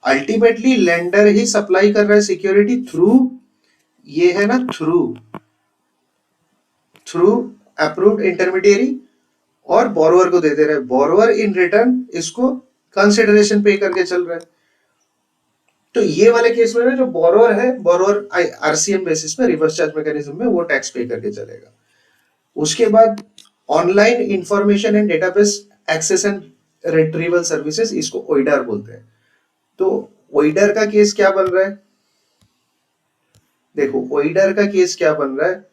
अल्टीमेटली लेंडर ही सप्लाई कर रहा है सिक्योरिटी थ्रू, ये है ना, थ्रू अप्रूव्ड इंटरमीडिएरी, और बोरोवर को दे रहा है। बोरोवर इन रिटर्न इसको कंसिडरेशन पे करके चल रहा है। तो ये वाले केस में ना जो बोरोवर है, बोरोवर आरसीएम बेसिस पे रिवर्स चार्ज मैकेनिज्म में वो टैक्स पे करके चलेगा। उसके बाद online information and database access and retrieval services, इसको ओइडर बोलते हैं। तो ओइडर का केस क्या बन रहा है, देखो ओइडर का केस क्या बन रहा है,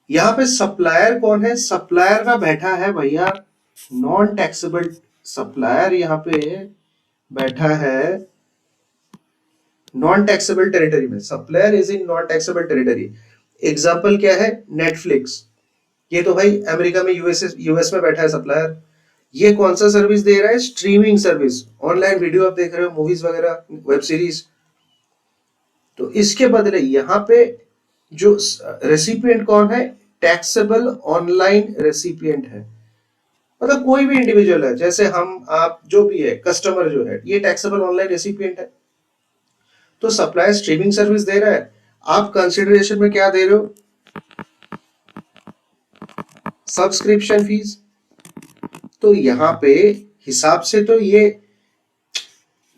यहाँ पे सप्लायर कौन है, सप्लायर का बैठा है भैया नॉन टैक्सेबल सप्लायर, यहाँ पे बैठा है नॉन टैक्सेबल टेरिटरी में। Supplier is in non taxable territory. Example क्या है, नेटफ्लिक्स, ये तो भाई अमेरिका में यूएस में बैठा है सप्लायर। ये कौन सा सर्विस दे रहा है, स्ट्रीमिंग सर्विस, ऑनलाइन वीडियो आप देख रहे हो, मूवीज वगैरह, वेब सीरीज। तो इसके बदले यहाँ पे जो रेसिपिएंट कौन है, टैक्सेबल ऑनलाइन रेसिपिएंट है। मतलब कोई भी इंडिविजुअल है, जैसे हम आप जो भी है, कस्टमर जो है, ये टैक्सेबल ऑनलाइन रेसिपिएंट है। तो सप्लायर स्ट्रीमिंग सर्विस दे रहा है, आप कंसिडरेशन में क्या दे रहे हो, सब्सक्रिप्शन फीस। तो यहाँ पे हिसाब से तो ये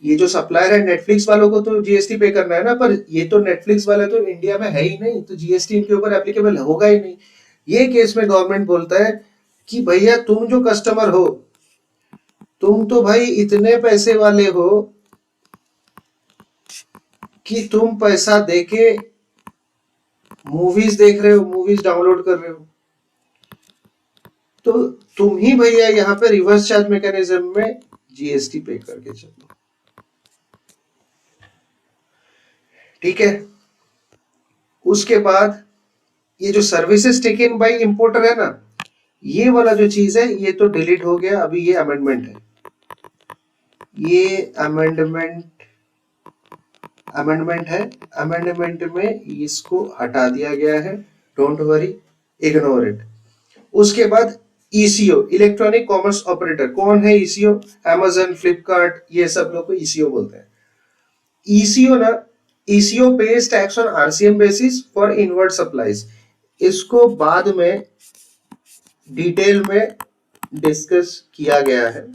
जो सप्लायर है, नेटफ्लिक्स वालों को तो जीएसटी पे करना है ना, पर ये तो नेटफ्लिक्स वाले तो इंडिया में है ही नहीं, तो जीएसटी इनके ऊपर एप्लीकेबल होगा ही नहीं। ये केस में गवर्नमेंट बोलता है कि भैया तुम जो कस्टमर हो, तुम तो भाई इतने पैसे वाले हो कि तुम पैसा देके मूवीज देख रहे हो, मूवीज डाउनलोड कर रहे हो, तो तुम ही भैया यहाँ पे रिवर्स चार्ज मैकेनिज्म में जीएसटी पे करके चलो। ठीक है। उसके बाद ये जो सर्विसेज टेकन बाय इंपोर्टर है ना, ये वाला जो चीज है ये तो डिलीट हो गया, अभी ये अमेंडमेंट है, ये अमेंडमेंट है। अमेंडमेंट में इसको हटा दिया गया है, डोंट वरी, इग्नोर इट। उसके बाद ईसीओ, इलेक्ट्रॉनिक कॉमर्स ऑपरेटर, कौन है ईसीओ, अमेजन, फ्लिपकार्ट, ये सब लोग को ईसीओ बोलते हैं। ईसीओ ना, eco page tax on RCM basis for invert supplies. इसको बाद में डिटेल में डिस्कस किया गया है,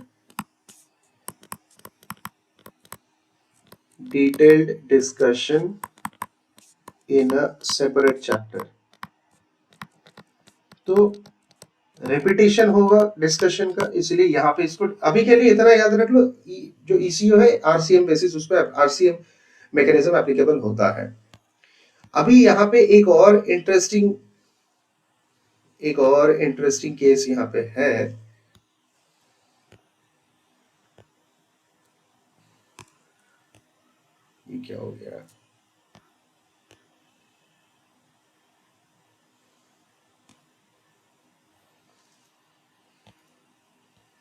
detailed discussion in a separate chapter. तो रिपीटेशन होगा डिस्कशन का, इसलिए यहाँ पे इसको अभी के लिए इतना याद रख लो, जो ईसीओ है आरसीएम बेसिस, उस पर आरसीएम मैकेनिज्म एप्लीकेबल होता है। अभी यहाँ पे एक और इंटरेस्टिंग केस यहाँ पे है। ये क्या हो गया?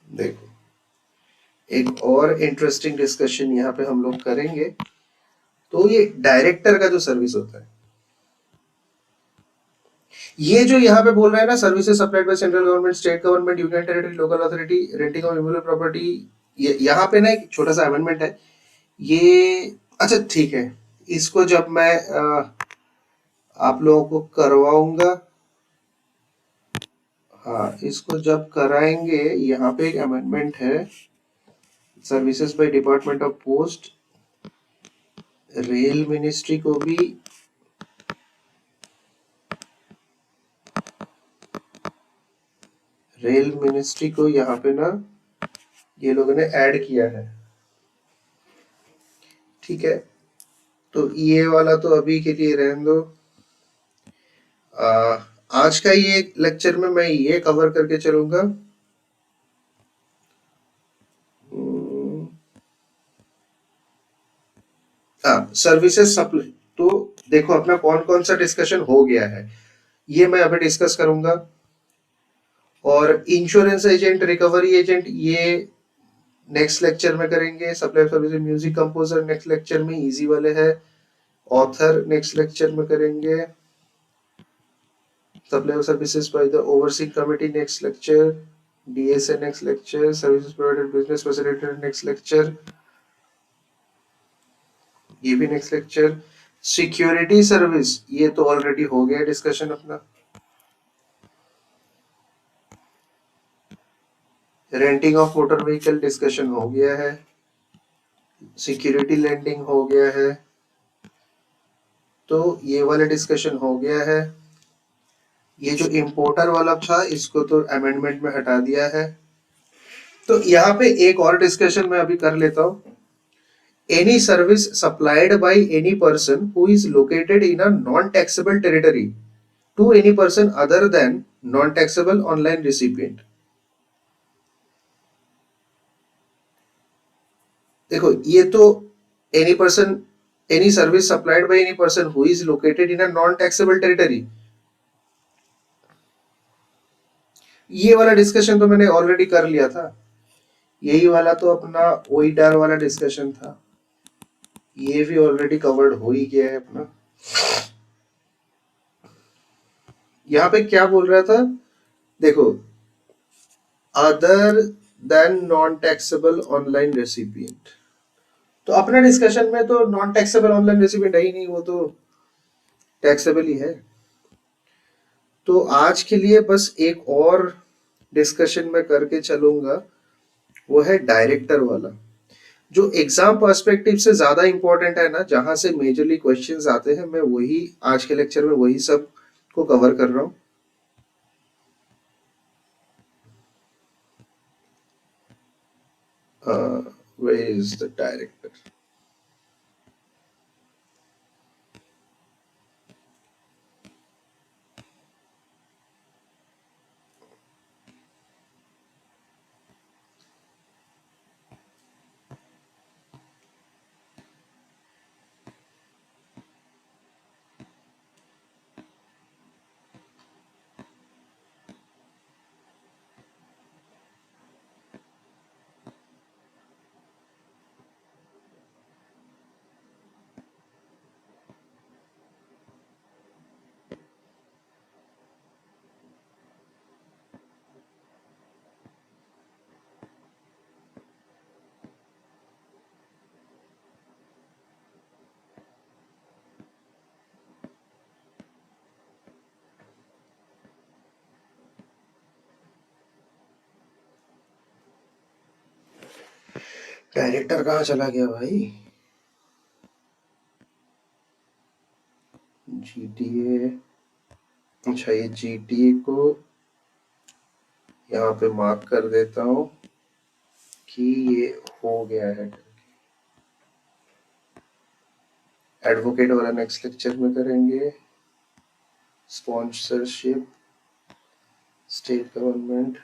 देखो, एक और इंटरेस्टिंग डिस्कशन यहाँ पे हम लोग करेंगे। तो ये डायरेक्टर का जो सर्विस होता है, ये जो यहाँ पे बोल रहा है ना, services supplied by central government, state government, union territory, local authority, renting of immovable property, ये यहाँ पे ना एक छोटा सा अमेंडमेंट है। ये अच्छा ठीक है, इसको जब मैं आप लोगों को करवाऊंगा, हाँ इसको जब कराएंगे, यहाँ पे एक अमेंडमेंट है, services by department of post, rail ministry को भी यहाँ पे ना ये लोगों ने ऐड किया है। ठीक है, तो ये वाला तो अभी के लिए रहने दो। आज का ये लेक्चर में मैं ये कवर करके चलूंगा। सर्विसेज सप्लाई, तो देखो अपना कौन कौन सा डिस्कशन हो गया है, ये मैं अभी डिस्कस करूंगा। और इंश्योरेंस एजेंट, रिकवरी एजेंट, ये नेक्स्ट लेक्चर में करेंगे। Supply service, music composer next lecture में, इजी वाले है। ऑथर नेक्स्ट लेक्चर में करेंगे। Supply services by the overseeing committee next lecture. DSA next lecture. Services provided business facilitator next lecture, ये भी नेक्स्ट लेक्चर। सिक्योरिटी सर्विस, ये तो already हो गया डिस्कशन अपना। Renting of motor vehicle discussion हो गया है। सिक्योरिटी लैंडिंग हो गया है। तो ये वाला डिस्कशन हो गया है। ये जो इंपोर्टर वाला था, इसको तो अमेंडमेंट में हटा दिया है। तो यहाँ पे एक और डिस्कशन मैं अभी कर लेता हूँ। Any service supplied by any person who is located in a non taxable territory to any person other than non taxable online recipient. देखो, ये तो any person, any service supplied by any person who is located in a non taxable territory, ये वाला discussion तो मैंने already कर लिया था। यही वाला तो अपना ओईडार वाला डिस्कशन था, ये भी ऑलरेडी कवर्ड हो ही गया है अपना। यहाँ पे क्या बोल रहा था, देखो, other than non taxable online recipient, तो अपना डिस्कशन में तो नॉन टैक्सेबल ऑनलाइन रेसिपिएंट है ही नहीं, वो तो टैक्सेबल ही है। तो आज के लिए बस एक और डिस्कशन में करके चलूंगा, वो है डायरेक्टर वाला, जो एग्जाम पर्सपेक्टिव से ज्यादा इंपॉर्टेंट है ना, जहां से मेजरली क्वेश्चंस आते हैं, मैं वही आज के लेक्चर में वही सब को कवर कर रहा हूँ। Where is the director? Director कहाँ चला गया भाई? GTA, अच्छा ये GTA को यहाँ पे मार्क कर देता हूँ कि ये हो गया है। एडवोकेट वाला नेक्स्ट लेक्चर में करेंगे। Sponsorship, state government,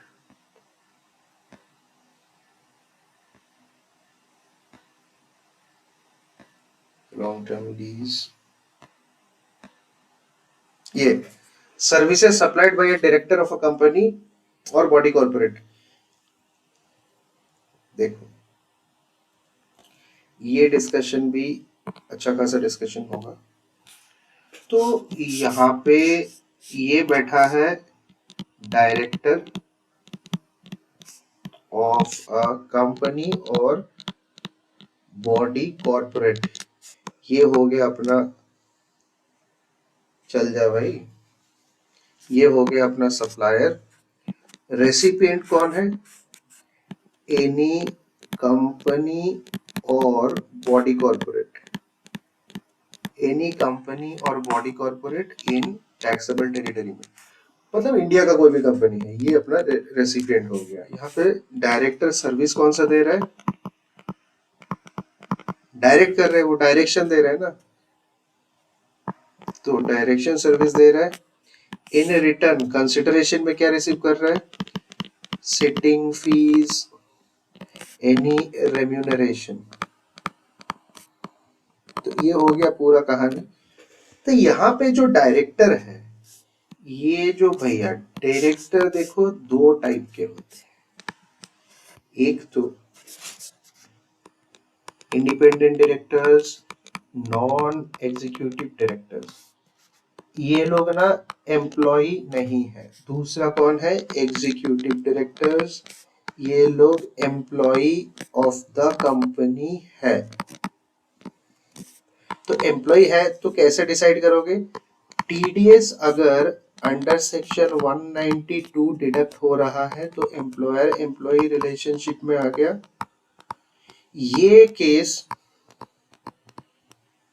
long term lease, ये services supplied by a director of a company और बॉडी कॉर्पोरेट। देखो ये डिस्कशन भी अच्छा खासा डिस्कशन होगा। तो यहाँ पे ये बैठा है डायरेक्टर ऑफ अ कंपनी और बॉडी कॉर्पोरेट, ये हो गया अपना, चल जा भाई, ये हो गया अपना सप्लायर। रेसिपिएंट कौन है? एनी कंपनी और बॉडी कॉर्पोरेट, एनी कंपनी और बॉडी कॉर्पोरेट इन टैक्सेबल टेरिटरी में, मतलब इंडिया का कोई भी कंपनी है, ये अपना रेसिपिएंट हो गया। यहाँ पे डायरेक्टर सर्विस कौन सा दे रहा है? डायरेक्ट कर रहे हैं, वो डायरेक्शन दे रहा है ना, तो डायरेक्शन सर्विस दे रहा है। इन रिटर्न कंसिडरेशन में क्या रिसीव कर रहा है? Sitting fees, any remuneration. तो ये हो गया पूरा कहानी। तो यहाँ पे जो डायरेक्टर है, ये जो भैया डायरेक्टर देखो दो टाइप के होते हैं, एक तो independent directors, non executive directors, ये लोग ना एम्प्लॉय नहीं है। दूसरा कौन है? एग्जीक्यूटिव डायरेक्टर्स, ये लोग एम्प्लॉय ऑफ द कंपनी है। तो एम्प्लॉय है तो कैसे डिसाइड करोगे? टीडीएस अगर अंडर सेक्शन 192 डिडक्ट हो रहा है तो एम्प्लॉयर एम्प्लॉय रिलेशनशिप में आ गया। ये केस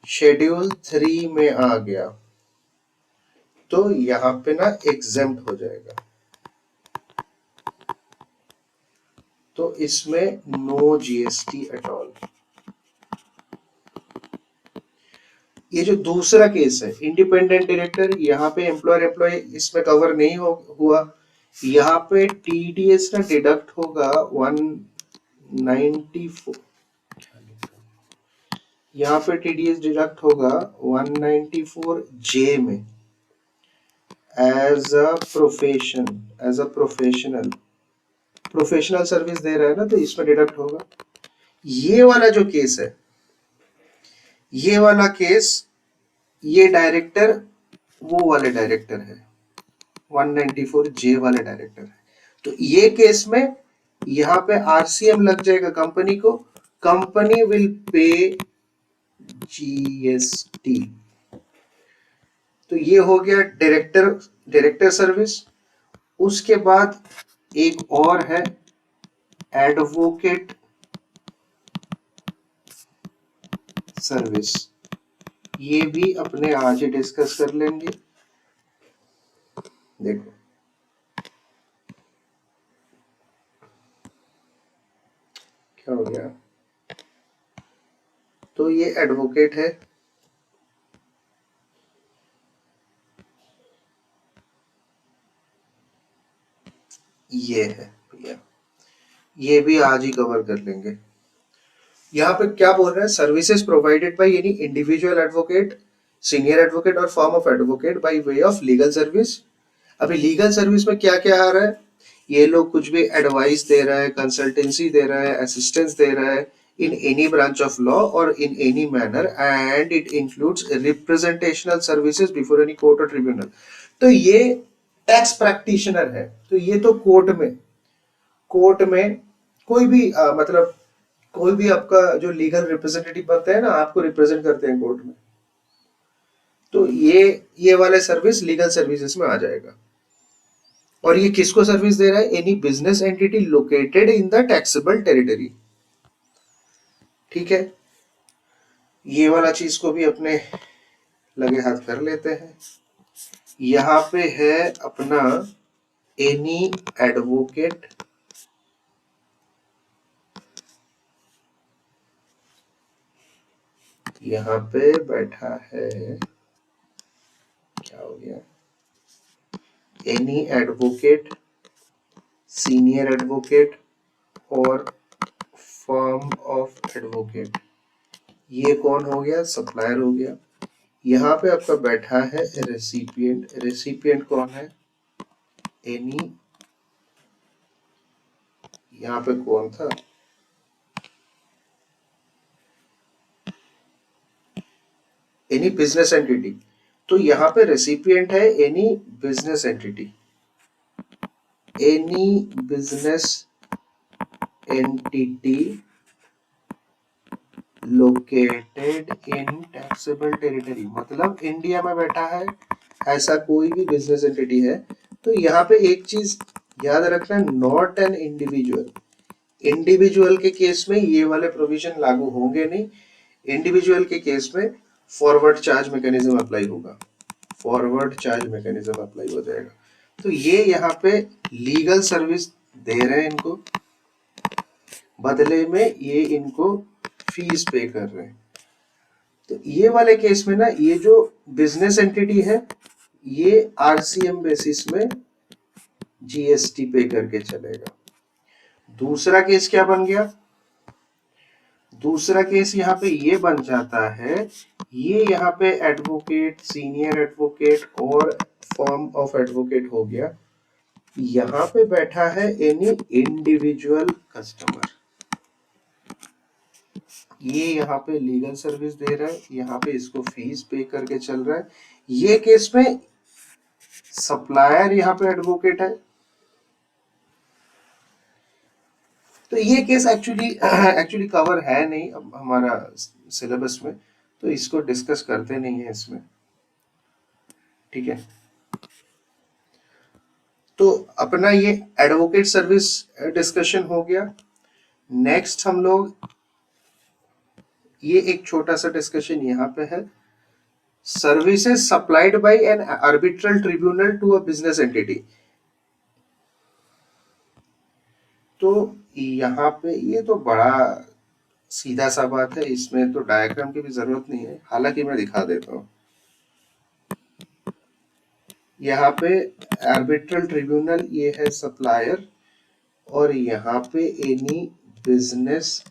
शेड्यूल 3 में आ गया तो यहां पे ना एग्जेम्प्ट हो जाएगा, तो इसमें नो जीएसटी एट ऑल। ये जो दूसरा केस है इंडिपेंडेंट डायरेक्टर, यहाँ पे एम्प्लॉयर एम्प्लॉय इसमें कवर नहीं हुआ, यहाँ पे टीडीएस ना डिडक्ट होगा 194, यहाँ पे टीडीएस डिडक्ट होगा 194 जे में as a profession, as a professional service दे रहा है ना, तो इसमें डिडक्ट होगा। ये वाला जो केस है, ये वाला केस, ये डायरेक्टर वो वाले डायरेक्टर है, 194 जे वाले डायरेक्टर है। तो ये केस में यहाँ पे आरसीएम लग जाएगा कंपनी को, कंपनी विल पे जीएसटी। तो ये हो गया डायरेक्टर सर्विस। उसके बाद एक और है एडवोकेट सर्विस, ये भी अपने आज ही डिस्कस कर लेंगे। देखो क्या हो गया, तो ये एडवोकेट है, ये है भैया, ये भी आज ही कवर कर लेंगे। यहाँ पे क्या बोल रहे हैं? Services provided by any individual advocate, senior advocate और form of advocate by way of legal service. अभी लीगल सर्विस में क्या क्या आ रहा है? ये लोग कुछ भी एडवाइस दे रहा है, कंसल्टेंसी दे रहा है, असिस्टेंस दे रहा है in any branch of law और in any manner, and it includes representational services before any court और ट्रिब्यूनल। तो ये टैक्स प्रैक्टिशनर है, तो ये तो कोर्ट में कोई भी मतलब कोई भी आपका जो लीगल रिप्रेजेंटेटिव बनता है ना, आपको रिप्रेजेंट करते हैं कोर्ट में, तो ये वाले सर्विस लीगल सर्विसेज में आ जाएगा। और ये किसको सर्विस दे रहा है? Any business entity located in the taxable territory. ठीक है, ये वाला चीज को भी अपने लगे हाथ कर लेते हैं। यहाँ पे है अपना एनी एडवोकेट यहाँ पे बैठा है, क्या हो गया, एनी एडवोकेट, सीनियर एडवोकेट और फर्म ऑफ एडवोकेट, ये कौन हो गया, सप्लायर हो गया। यहाँ पे आपका बैठा है रेसिपिएंट, रेसिपिएंट कौन है, एनी, यहाँ पे कौन था, एनी बिजनेस एंटिटी, तो यहाँ पे रेसिपिएंट है any business entity, any business entity located in taxable territory, मतलब इंडिया में बैठा है ऐसा कोई भी बिजनेस एंटिटी है। तो यहाँ पे एक चीज याद रखना, नॉट एन इंडिविजुअल, इंडिविजुअल के केस में ये वाले प्रोविजन लागू होंगे नहीं। इंडिविजुअल के केस में फॉरवर्ड चार्ज मैकेनिज्म अप्लाई होगा, फॉरवर्ड चार्ज मैकेनिज्म अप्लाई हो जाएगा। तो ये यहाँ पे लीगल सर्विस दे रहे हैं इनको, बदले में ये इनको फीस पे कर रहे हैं। तो ये वाले केस में ना, ये जो बिजनेस एंटिटी है ये आरसीएम बेसिस में जीएसटी पे करके चलेगा। दूसरा केस क्या बन गया, दूसरा केस यहाँ पे ये बन जाता है, ये यहाँ पे एडवोकेट, सीनियर एडवोकेट और फर्म ऑफ एडवोकेट हो गया। यहाँ पे बैठा है एनी इंडिविजुअल कस्टमर, ये यहाँ पे लीगल सर्विस दे रहा है, यहाँ पे इसको फीस पे करके चल रहा है। ये केस में सप्लायर यहाँ पे एडवोकेट है। तो ये केस एक्चुअली कवर है नहीं अब हमारा सिलेबस में, तो इसको डिस्कस करते नहीं है इसमें, ठीक है। तो अपना ये एडवोकेट सर्विस डिस्कशन हो गया। नेक्स्ट हम लोग ये एक छोटा सा डिस्कशन यहाँ पे है, services supplied by an arbitral tribunal to a business entity. तो यहाँ पे ये तो बड़ा सीधा सा बात है, इसमें तो डायग्राम की भी जरूरत नहीं है, हालांकि मैं दिखा देता हूँ। यहाँ पे आर्बिट्रल ट्रिब्यूनल ये है सप्लायर, और यहाँ पे एनी बिजनेस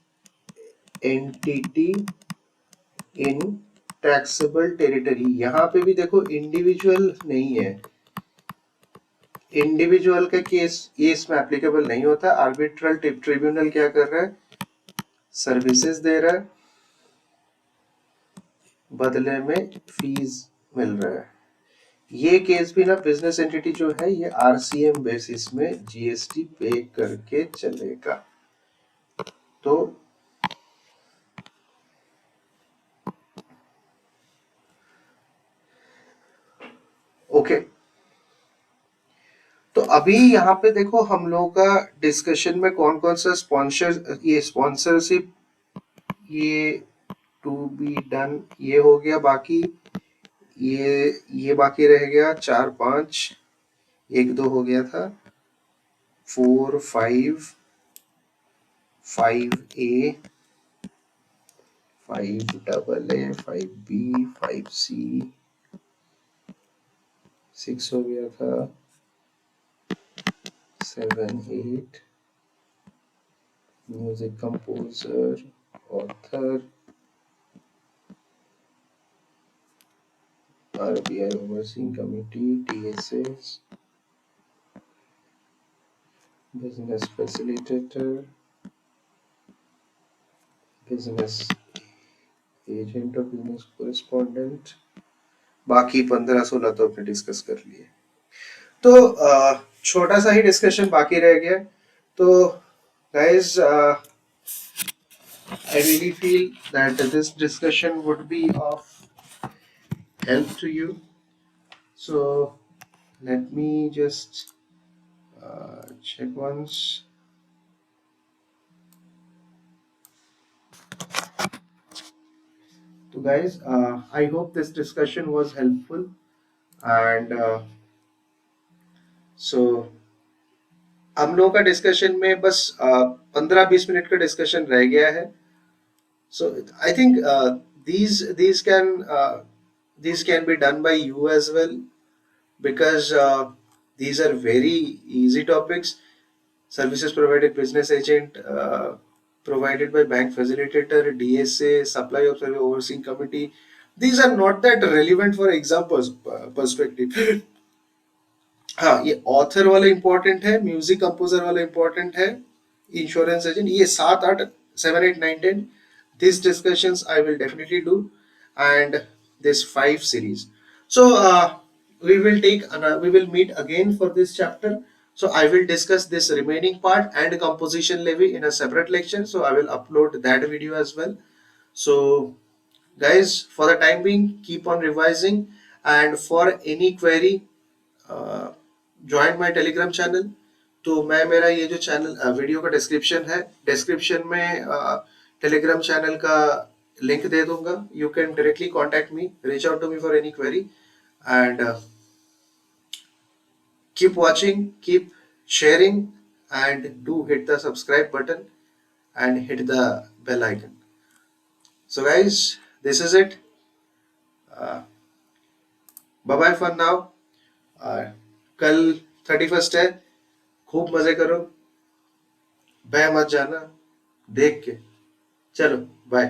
एंटिटी इन टैक्सेबल टेरिटरी, यहाँ पे भी देखो इंडिविजुअल नहीं है, इंडिविजुअल का केस ये इसमें एप्लीकेबल नहीं होता। आर्बिट्रल ट्रिब्यूनल क्या कर रहा है, सर्विसेज दे रहा है, बदले में फीस मिल रहा है। ये केस भी ना बिजनेस एंटिटी जो है ये आरसीएम बेसिस में जीएसटी पे करके चलेगा। तो ओके, तो अभी यहाँ पे देखो हम लोगों का डिस्कशन में कौन कौन सा स्पॉन्सर, ये स्पॉन्सरशिप, ये टू बी डन ये हो गया, बाकी ये बाकी रह गया 4 5, 1 2 हो गया था, 4 5, 5A, 5AA, 5B, 5C, 6 हो गया था, 7 8, music composer, author, RBI overseeing committee, TSS, business facilitator, business agent और बिजनेस कोरेस्पोंडेंट, बाकी 15 16 तो अपने डिस्कस कर लिए। तो छोटा सा ही डिस्कशन बाकी रह गया। तो guys, I really feel that this discussion would be of help to you. So let me just check once. तो guys, I hope this discussion was helpful, and so हम लोगों का डिस्कशन में बस 15-20 मिनट का डिस्कशन रह गया है. So I think these these can be done by you as well, because these are very easy topics. Services provided business agent, provided by bank facilitator, DSA, supply of service overseeing committee. These are not that relevant for exam perspective. हाँ, ये author वाला important है, music composer वाला important है, insurance agent, ये 7 8 7 8 9 10 these discussions I will definitely do, and this 5 series. So we will meet again for this chapter. So I will discuss this remaining part and composition levy in a separate lecture, so I will upload that video as well. So guys, for the time being, keep on revising, and for any query, join my Telegram channel. तो मैं मेरा ये जो channel video का description है, description में Telegram channel का link दे दूंगा. You can directly contact me, reach out to me for any query, and keep watching, keep sharing, and do hit the subscribe button and hit the bell icon. So guys, this is it. Bye bye for now. कल 31st है, खूब मजे करो, बह मत जाना देख के. चलो बाय.